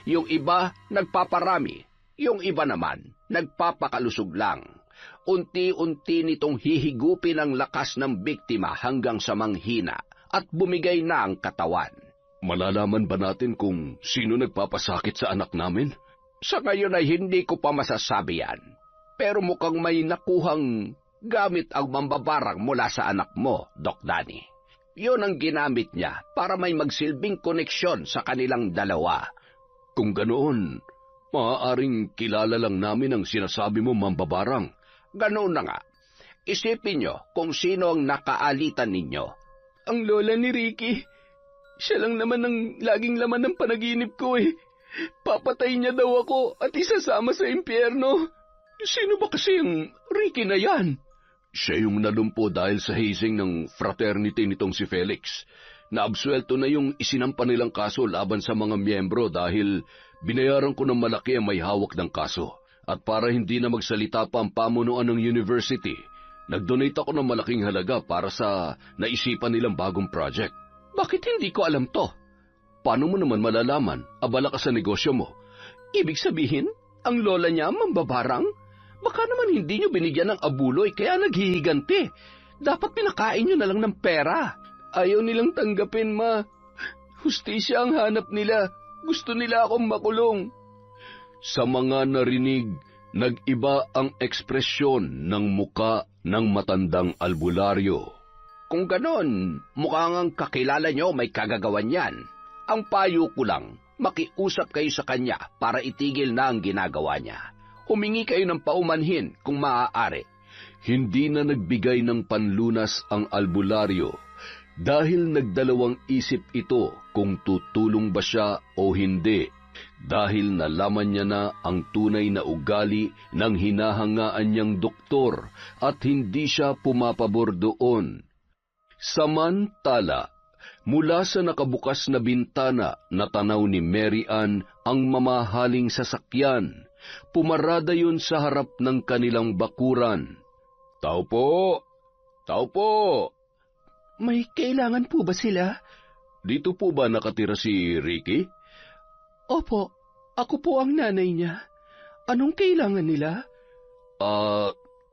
[SPEAKER 1] Yung iba nagpaparami, yung iba naman nagpapakalusog lang. Unti-unti nitong hihigupin ang lakas ng biktima hanggang sa manghina at bumigay na ang katawan.
[SPEAKER 3] Malalaman ba natin kung sino nagpapasakit sa anak namin?
[SPEAKER 1] Sa ngayon ay hindi ko pa masasabi yan. Pero mukhang may nakuhang gamit ang mambabarang mula sa anak mo, Doc Danny. Yun ang ginamit niya para may magsilbing koneksyon sa kanilang dalawa.
[SPEAKER 3] Kung ganoon, maaaring kilala lang namin ang sinasabi mo, mambabarang.
[SPEAKER 1] Ganoon na nga. Isipin niyo kung sino ang nakaalitan ninyo.
[SPEAKER 2] Ang lola ni Ricky. Siya lang naman ang laging laman ng panaginip ko eh. Papatay niya daw ako at isasama sa impyerno.
[SPEAKER 3] Sino ba kasi ang Ricky na yan? Siya yung nalumpo dahil sa hazing ng fraternity nitong si Felix. Naabsuelto na yung isinampa nilang kaso laban sa mga miyembro dahil binayaran ko ng malaki ang may hawak ng kaso. At para hindi na magsalita pa ang pamunuan ng university, nag-donate ako ng malaking halaga para sa naisipan nilang bagong project.
[SPEAKER 2] Bakit hindi ko alam to?
[SPEAKER 3] Paano mo naman malalaman? Abala ka sa negosyo mo.
[SPEAKER 2] Ibig sabihin, ang lola niya mambabarang? Baka naman hindi niyo binigyan ng abuloy kaya naghihiganti. Dapat pinakain niyo na lang ng pera. Ayaw nilang tanggapin, ma. Hustisya ang hanap nila. Gusto nila akong makulong.
[SPEAKER 3] Sa mga narinig, nag-iba ang ekspresyon ng muka ng matandang albularyo.
[SPEAKER 1] Kung ganon, mukhang ang kakilala nyo may kagagawan yan. Ang payo ko lang, makiusap kayo sa kanya para itigil na ang ginagawa niya. Humingi kayo ng paumanhin kung maaari.
[SPEAKER 3] Hindi na nagbigay ng panlunas ang albularyo dahil nagdalawang isip ito kung tutulong ba siya o hindi. Dahil nalaman niya na ang tunay na ugali ng hinahangaan niyang doktor at hindi siya pumapabor doon. Samantala, mula sa nakabukas na bintana natanaw ni Mary Ann ang mamahaling sasakyan. Pumarada yun sa harap ng kanilang bakuran. Tao po! Tao po!
[SPEAKER 2] May kailangan po ba sila?
[SPEAKER 3] Dito po ba nakatira si Ricky?
[SPEAKER 2] Opo, ako po ang nanay niya. Anong kailangan nila?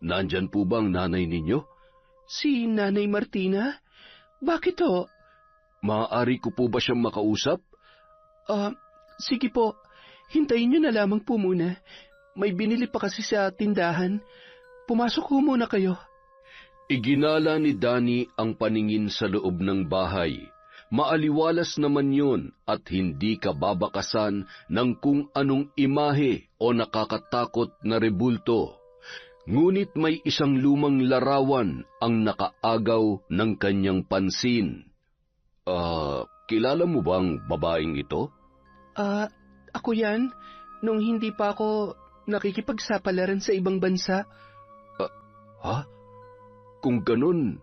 [SPEAKER 3] Nandyan po ba ang nanay ninyo?
[SPEAKER 2] Si Nanay Martina? Bakit ho?
[SPEAKER 3] Maaari ko po ba siyang makausap?
[SPEAKER 2] Sige po. Hintayin niyo na lamang po muna. May binili pa kasi sa tindahan. Pumasok ho muna kayo.
[SPEAKER 3] Iginala ni Danny ang paningin sa loob ng bahay. Maaliwalas naman yun at hindi ka babakasan ng kung anong imahe o nakakatakot na rebulto. Ngunit may isang lumang larawan ang nakaagaw ng kanyang pansin. Kilala mo bang babaeng ito?
[SPEAKER 2] Ako yan. Nung hindi pa ako nakikipagsapalaran sa ibang bansa.
[SPEAKER 3] Ha? Kung ganun,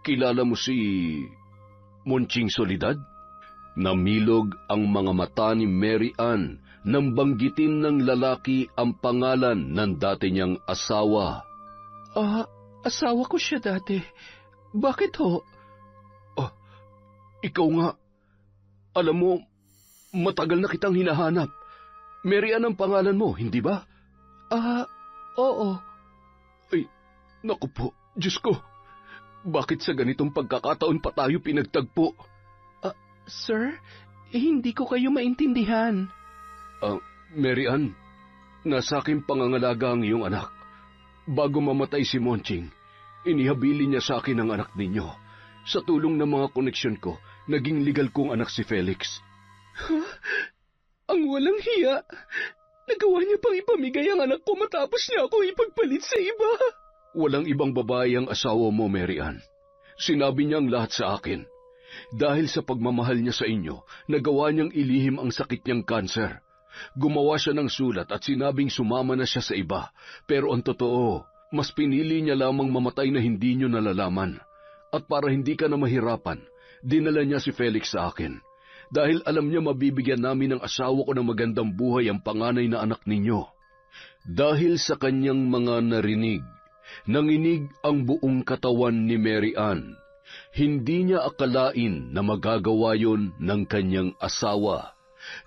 [SPEAKER 3] kilala mo si Monching Soledad? Namilog ang mga mata ni Mary Ann nang banggitin ng lalaki ang pangalan ng dati niyang asawa.
[SPEAKER 2] Asawa ko siya dati. Bakit ho?
[SPEAKER 3] Ikaw nga. Alam mo, matagal na kitang hinahanap. Mary Ann ang pangalan mo, hindi ba?
[SPEAKER 2] Oo.
[SPEAKER 3] Ay, naku po, Diyos ko. Bakit sa ganitong pagkakataon pa tayo pinagtagpo?
[SPEAKER 2] Sir, hindi ko kayo maintindihan.
[SPEAKER 3] Mary Ann, nasa aking pangangalaga ang iyong anak. Bago mamatay si Monching, inihabili niya sa akin ang anak ninyo. Sa tulong ng mga koneksyon ko, naging legal kong anak si Felix.
[SPEAKER 2] Ang walang hiya. Nagawa niya pang ipamigay ang anak ko matapos niya ako ipagpalit sa iba.
[SPEAKER 3] Walang ibang babae ang asawa mo, Mary Ann. Sinabi niya ang lahat sa akin. Dahil sa pagmamahal niya sa inyo, nagawa niyang ilihim ang sakit niyang kanser. Gumawa siya ng sulat at sinabing sumama na siya sa iba. Pero ang totoo, mas pinili niya lamang mamatay na hindi niyo nalalaman. At para hindi ka na mahirapan, dinala niya si Felix sa akin dahil alam niya mabibigyan namin ng asawa ko ng magandang buhay ang panganay na anak ninyo. Dahil sa kanyang mga narinig, nanginig ang buong katawan ni Mary Ann. Hindi niya akalain na magagawa yon ng kanyang asawa.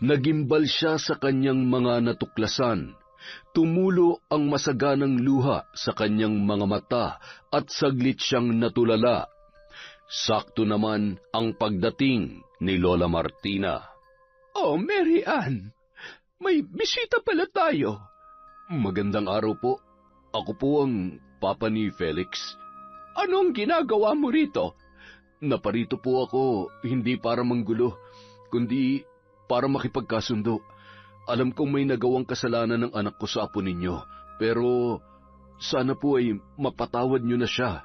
[SPEAKER 3] Nagimbal siya sa kanyang mga natuklasan. Tumulo ang masaganang luha sa kanyang mga mata at saglit siyang natulala. Sakto naman ang pagdating ni Lola Martina.
[SPEAKER 2] Oh, Mary Ann, may bisita pala tayo.
[SPEAKER 3] Magandang araw po. Ako po ang papa ni Felix.
[SPEAKER 2] Anong ginagawa mo rito?
[SPEAKER 3] Naparito po ako hindi para manggulo, kundi para makipagkasundo. Alam kong may nagawang kasalanan ng anak ko sa apo ninyo, pero sana po ay mapatawad niyo na siya.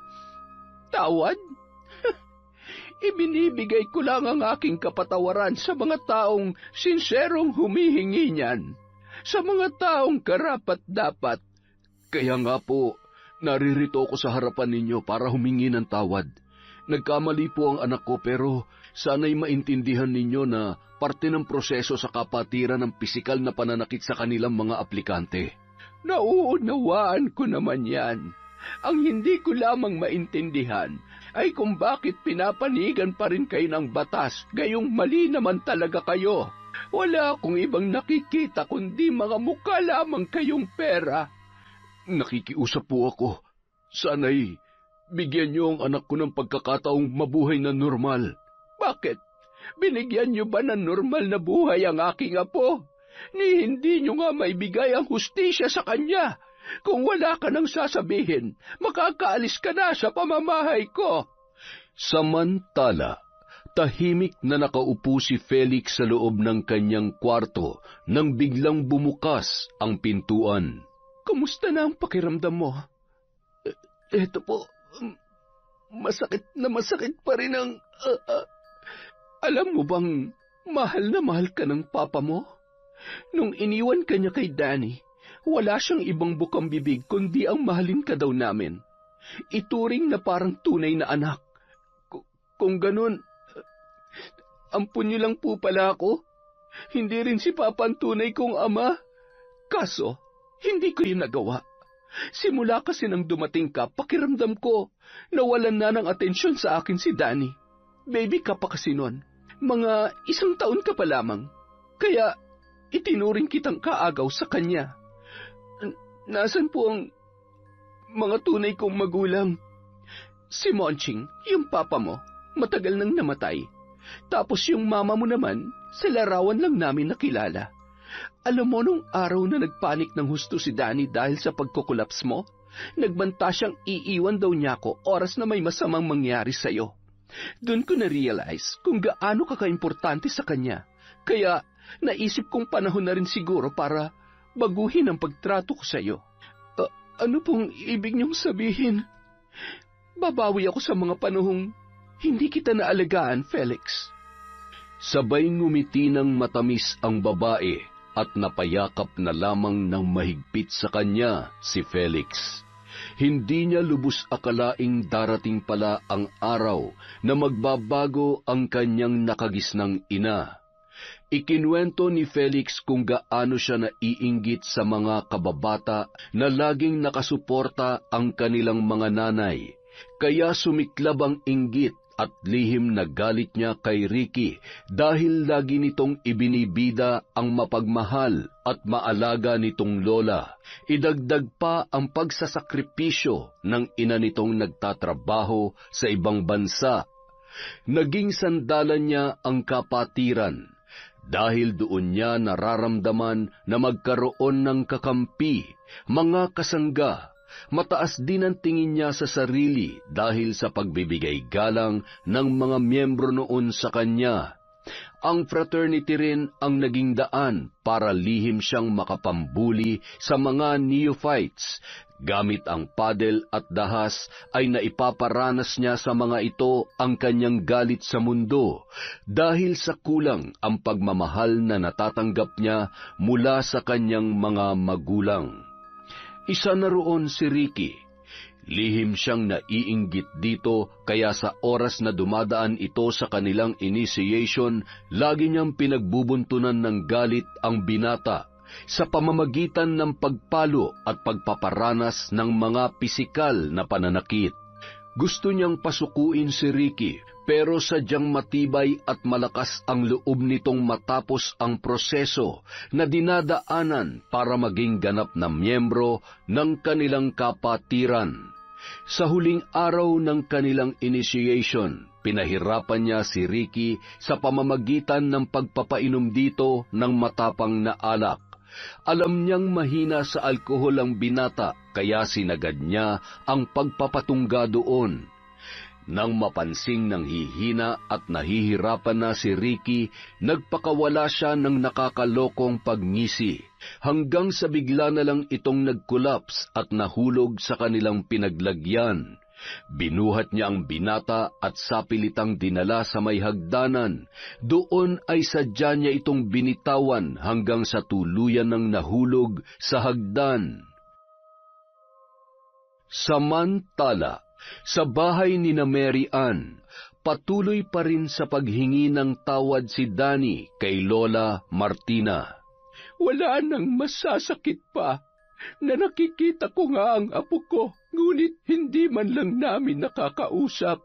[SPEAKER 2] Tawad? Ibinibigay ko lang ang aking kapatawaran sa mga taong sinserong humihingi niyan, sa mga taong karapat-dapat.
[SPEAKER 3] Kaya nga po, naririto ko sa harapan ninyo para humingi ng tawad. Nagkamali po ang anak ko pero sana'y maintindihan ninyo na parte ng proseso sa kapatiran ng pisikal na pananakit sa kanilang mga aplikante.
[SPEAKER 2] Nauunawaan ko naman yan. Ang hindi ko lamang maintindihan ay kung bakit pinapanigan pa rin kayo ng batas, gayong mali naman talaga kayo. Wala akong ibang nakikita kundi mga mukha lamang kayong pera.
[SPEAKER 3] Nakikiusap po ako. Sana'y bigyan niyo ang anak ko ng pagkakataong mabuhay na normal.
[SPEAKER 2] Bakit? Binigyan niyo ba ng normal na buhay ang aking apo? Ni hindi niyo nga maibigay ang hustisya sa kanya. Kung wala ka nang sasabihin, makakaalis ka na sa pamamahay ko.
[SPEAKER 3] Samantala, tahimik na nakaupo si Felix sa loob ng kanyang kwarto nang biglang bumukas ang pintuan.
[SPEAKER 2] Kumusta na ang pakiramdam mo?
[SPEAKER 4] Eto po, masakit pa rin ang...
[SPEAKER 2] Alam mo bang mahal na mahal ka ng papa mo? Nung iniwan ka niya kay Danny, wala siyang ibang bukang bibig kundi ang mahalin ka daw namin. Ituring na parang tunay na anak. Kung ganun, ampun niyo lang po pala ako. Hindi rin si Papa ang tunay kong ama. Kaso, hindi ko yun nagawa. Simula kasi nang dumating ka, pakiramdam ko, nawalan na ng atensyon sa akin si Danny. Baby ka pa kasi nun. Mga 1 taon ka pa lamang. Kaya, itinuring kitang kaagaw sa kanya. Nasaan po ang mga tunay kong magulang? Si Monching, yung papa mo, matagal nang namatay. Tapos yung mama mo naman, sa larawan lang namin nakilala. Alam mo nung araw na nagpanik ng husto si Danny dahil sa pagkukulaps mo, nagbanta siyang iiwan daw niya ako oras na may masamang mangyari sa'yo. Doon ko na-realize kung gaano ka kaimportante sa kanya. Kaya naisip kong panahon na rin siguro para baguhin ang pagtrato ko sa'yo. Ano pong ibig niyong sabihin? Babawi ako sa mga panahong hindi kita naalagaan, Felix.
[SPEAKER 3] Sabay ngumiti ng matamis ang babae at napayakap na lamang ng mahigpit sa kanya si Felix. Hindi niya lubos akalaing darating pala ang araw na magbabago ang kanyang nakagisnang ina. Ikinuwento ni Felix kung gaano siya naiinggit sa mga kababata na laging nakasuporta ang kanilang mga nanay. Kaya sumiklab ang inggit at lihim na galit niya kay Ricky dahil lagi nitong ibinibida ang mapagmahal at maalaga nitong lola. Idagdag pa ang pagsasakripisyo ng ina nitong nagtatrabaho sa ibang bansa. Naging sandalan niya ang kapatiran dahil doon niya nararamdaman na magkaroon ng kakampi, mga kasangga. Mataas din ang tingin niya sa sarili dahil sa pagbibigay galang ng mga miyembro noon sa kanya. Ang fraternity rin ang naging daan para lihim siyang makapambuli sa mga neophytes. Gamit ang padel at dahas ay naipaparanas niya sa mga ito ang kanyang galit sa mundo dahil sa kulang ang pagmamahal na natatanggap niya mula sa kanyang mga magulang. Isa na roon si Ricky. Lihim siyang naiinggit dito kaya sa oras na dumadaan ito sa kanilang initiation, lagi niyang pinagbubuntunan ng galit ang binata sa pamamagitan ng pagpalo at pagpaparanas ng mga pisikal na pananakit. Gusto niyang pasukuin si Ricky, pero sadyang matibay at malakas ang loob nitong matapos ang proseso na dinadaanan para maging ganap na miyembro ng kanilang kapatiran. Sa huling araw ng kanilang initiation, pinahirapan niya si Ricky sa pamamagitan ng pagpapainom dito ng matapang na alak. Alam niyang mahina sa alkohol ang binata, kaya sinagad niya ang pagpapatungga doon. Nang mapansing ng hihina at nahihirapan na si Ricky, nagpakawala siya ng nakakalokong pagngisi, hanggang sa bigla na lang itong nagkulaps at nahulog sa kanilang pinaglagyan. Binuhat niya ang binata at sapilitang dinala sa may hagdanan. Doon ay sadya niya itong binitawan hanggang sa tuluyan ng nahulog sa hagdan. Samantala, sa bahay ni na Mary Ann, patuloy pa rin sa paghingi ng tawad si Danny kay Lola Martina.
[SPEAKER 2] Wala nang masasakit pa na nakikita ko nga ang apo ko, ngunit hindi man lang namin nakakausap.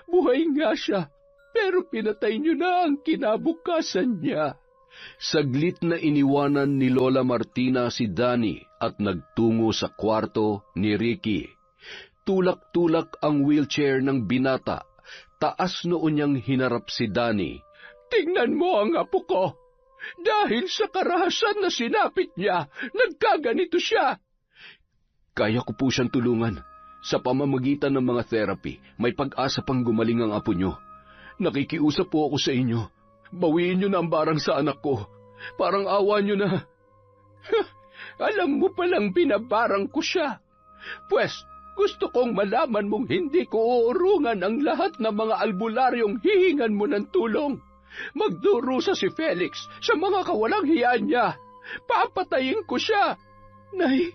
[SPEAKER 2] Buhay nga siya, pero pinatay niyo na ang kinabukasan niya.
[SPEAKER 3] Saglit na iniwanan ni Lola Martina si Danny at nagtungo sa kwarto ni Ricky. Tulak-tulak ang wheelchair ng binata. Taas noon niyang hinarap si Danny.
[SPEAKER 2] Tingnan mo ang apo ko. Dahil sa karahasan na sinapit niya, nagkaganito siya.
[SPEAKER 3] Kaya ko po siyang tulungan. Sa pamamagitan ng mga therapy, may pag-asa pang gumaling ang apo niyo. Nakikiusap po ako sa inyo. Bawiin niyo na ang barang sa anak ko. Parang awa niyo na.
[SPEAKER 2] Alam mo palang binabarang ko siya. Pwes, gusto kong malaman mong hindi ko uurungan ang lahat ng mga albularyong hihingan mo ng tulong. Magdurusa si Felix sa mga kawalang hiya niya. Papatayin ko siya. Nay,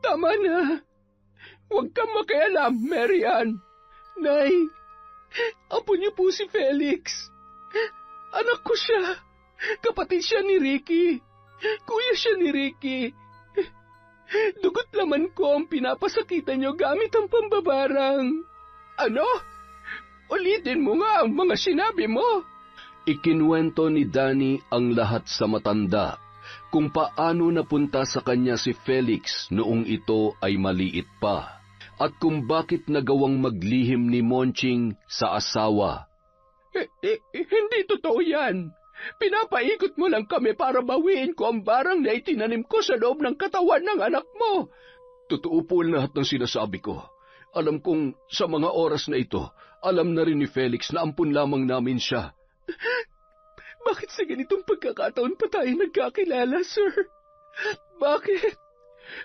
[SPEAKER 2] tama na. Huwag kang makialam, Mary Ann. Nay, apo niyo po si Felix. Anak ko siya. Kapatid siya ni Ricky. Kuya siya ni Ricky. Dugot laman ko ang pinapasakitan niyo gamit ang pambabarang. Ano? Ulitin mo nga ang mga sinabi mo.
[SPEAKER 3] Ikinuwento ni Danny ang lahat sa matanda, kung paano napunta sa kanya si Felix noong ito ay maliit pa, at kung bakit nagawang maglihim ni Monching sa asawa.
[SPEAKER 2] Hindi totoo yan. Pinapaikot mo lang kami para bawiin ko ang barang na itinanim ko sa loob ng katawan ng anak mo.
[SPEAKER 3] Totoo po lahat ng sinasabi ko. Alam kong sa mga oras na ito, alam na rin ni Felix na ampun lamang namin siya.
[SPEAKER 2] Bakit sa ganitong pagkakataon pa tayo nagkakilala, sir? Bakit?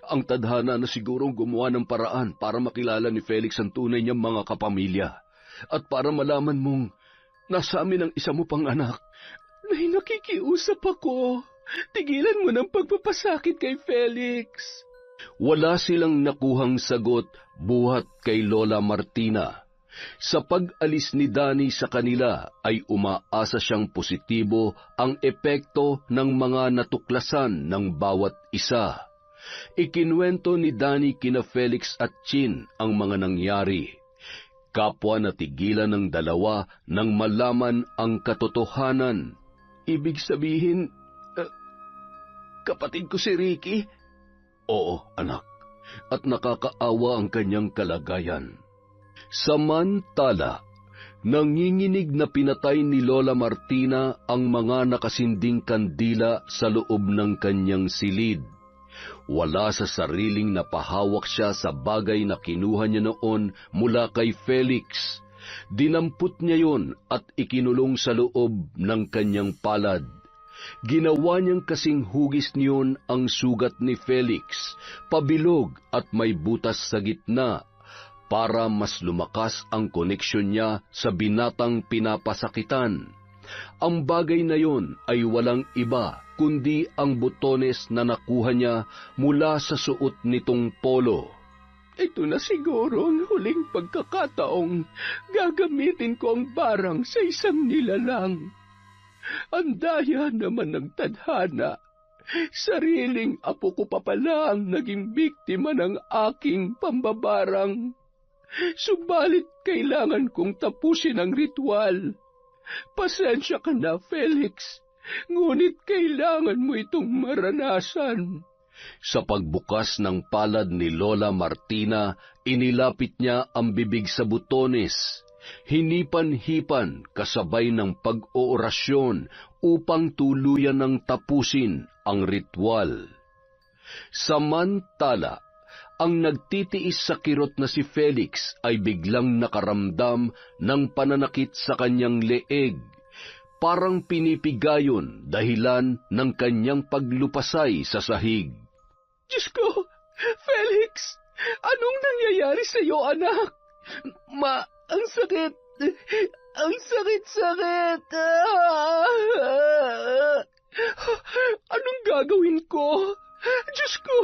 [SPEAKER 3] Ang tadhana na sigurong gumawa ng paraan para makilala ni Felix ang tunay niyang mga kapamilya. At para malaman mong nasa amin ang isa mo pang anak.
[SPEAKER 2] Nay, nakikiusap ako. Tigilan mo ng pagpapasakit kay Felix.
[SPEAKER 3] Wala silang nakuhang sagot buhat kay Lola Martina. Sa pag-alis ni Danny sa kanila ay umaasa siyang positibo ang epekto ng mga natuklasan ng bawat isa. Ikinuwento ni Danny kina Felix at Chin ang mga nangyari. Kapwa natigilan ng dalawa nang malaman ang katotohanan.
[SPEAKER 2] Ibig sabihin, kapatid ko si Ricky?
[SPEAKER 3] Oo, anak. At nakakaawa ang kanyang kalagayan. Samantala, nanginginig na pinatay ni Lola Martina ang mga nakasinding kandila sa loob ng kanyang silid. Wala sa sariling napahawak siya sa bagay na kinuha niya noon mula kay Felix. Dinampot niya yon at ikinulong sa loob ng kanyang palad. Ginawa niyang kasing hugis niyon ang sugat ni Felix, pabilog at may butas sa gitna, para mas lumakas ang koneksyon niya sa binatang pinapasakitan. Ang bagay na yon ay walang iba kundi ang butones na nakuha niya mula sa suot nitong polo.
[SPEAKER 2] Ito na siguro ang huling pagkakataong gagamitin ko ang barang sa isang nilalang. Ang daya naman ng tadhana. Sariling apo ko pa pala ang naging biktima ng aking pambabarang. Subalit kailangan kong tapusin ang ritual. Pasensya ka na, Felix. Ngunit kailangan mo itong maranasan.
[SPEAKER 3] Sa pagbukas ng palad ni Lola Martina, inilapit niya ang bibig sa butones. Hinipan-hipan kasabay ng pag-oorasyon upang tuluyan ng tapusin ang ritual. Samantala, ang nagtitiis sa kirot na si Felix ay biglang nakaramdam ng pananakit sa kanyang leeg, parang pinipigayon dahilan ng kanyang paglupasay sa sahig.
[SPEAKER 2] Diyos ko, Felix, anong nangyayari sa iyo, anak? Ang sakit. Ang sakit-sakit. Anong gagawin ko? Diyos ko.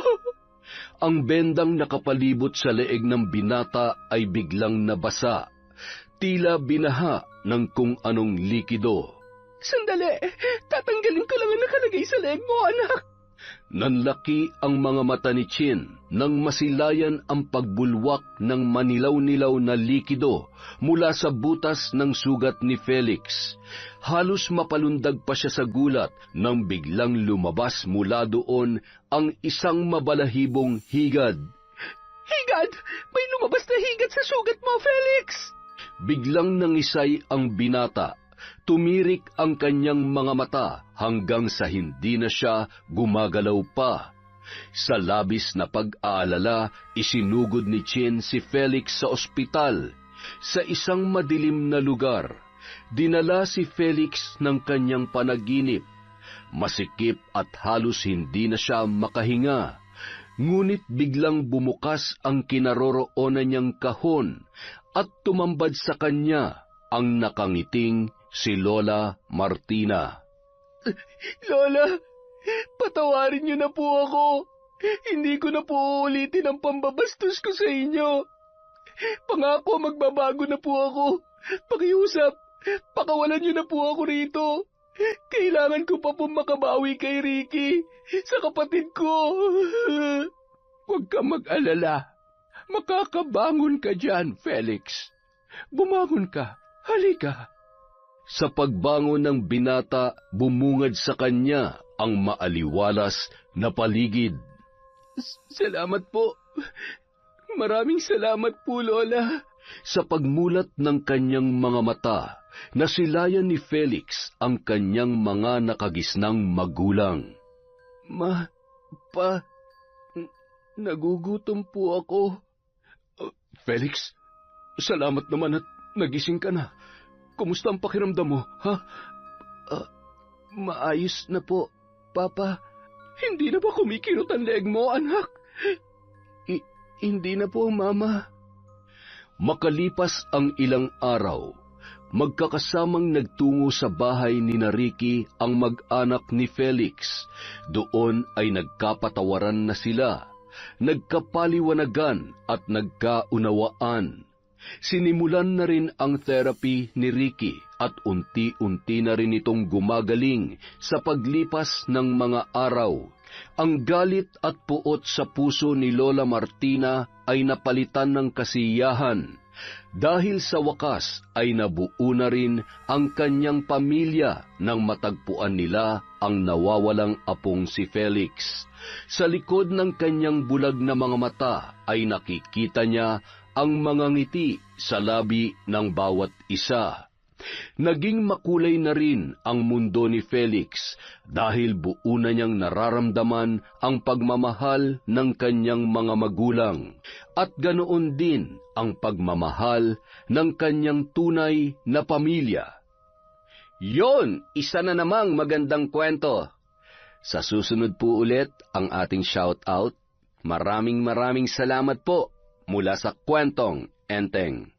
[SPEAKER 3] Ang bendang nakapalibot sa leeg ng binata ay biglang nabasa, tila binaha ng kung anong likido.
[SPEAKER 2] Sandali, tatanggalin ko lang ang nakalagay sa leeg mo, anak.
[SPEAKER 3] Nanlaki ang mga mata ni Chin nang masilayan ang pagbulwak ng manilaw-nilaw na likido mula sa butas ng sugat ni Felix. Halos mapalundag pa siya sa gulat nang biglang lumabas mula doon ang isang mabalahibong higad.
[SPEAKER 2] Higad! May lumabas na higad sa sugat mo, Felix!
[SPEAKER 3] Biglang nangisay ang binata. Tumirik ang kanyang mga mata hanggang sa hindi na siya gumagalaw pa. Sa labis na pag-aalala, isinugod ni Chin si Felix sa ospital. Sa isang madilim na lugar, dinala si Felix ng kanyang panaginip. Masikip at halos hindi na siya makahinga. Ngunit biglang bumukas ang kinaroroonan niyang kahon at tumambad sa kanya ang nakangiting si Lola Martina.
[SPEAKER 2] Lola, patawarin niyo na po ako. Hindi ko na po uulitin ang pambabastos ko sa inyo. Pangako magbabago na po ako. Pakiusap, pakawalan niyo na po ako rito. Kailangan ko pa po makabawi kay Ricky, sa kapatid ko. Huwag ka mag-alala. Makakabangon ka dyan, Felix. Bumangon ka. Halika.
[SPEAKER 3] Sa pagbangon ng binata, bumungad sa kanya ang maaliwalas na paligid.
[SPEAKER 2] Salamat po. Maraming salamat po, Lola.
[SPEAKER 3] Sa pagmulat ng kanyang mga mata, nasilayan ni Felix ang kanyang mga nakagisnang magulang.
[SPEAKER 2] Nagugutom po ako.
[SPEAKER 3] Felix, salamat naman at nagising ka na. Kumusta ang pakiramdam mo, ha?
[SPEAKER 2] Maayos na po, Papa. Hindi na ba kumikirot ang leeg mo, anak? Hindi na po, Mama.
[SPEAKER 3] Makalipas ang ilang araw, magkakasamang nagtungo sa bahay ni Ricky ang mag-anak ni Felix. Doon ay nagkapatawaran na sila, nagkapaliwanagan at nagkaunawaan. Sinimulan na rin ang therapy ni Ricky at unti-unti na rin itong gumagaling sa paglipas ng mga araw. Ang galit at puot sa puso ni Lola Martina ay napalitan ng kasiyahan. Dahil sa wakas ay nabuo na rin ang kanyang pamilya nang matagpuan nila ang nawawalang apong si Felix. Sa likod ng kanyang bulag na mga mata ay nakikita niya ang mga ngiti sa labi ng bawat isa. Naging makulay na rin ang mundo ni Felix dahil buo na niyang nararamdaman ang pagmamahal ng kanyang mga magulang at ganoon din ang pagmamahal ng kanyang tunay na pamilya. Yon, isa na namang magandang kwento. Sa susunod po ulit ang ating shout-out. Maraming salamat po mula sa Kwentong Enteng.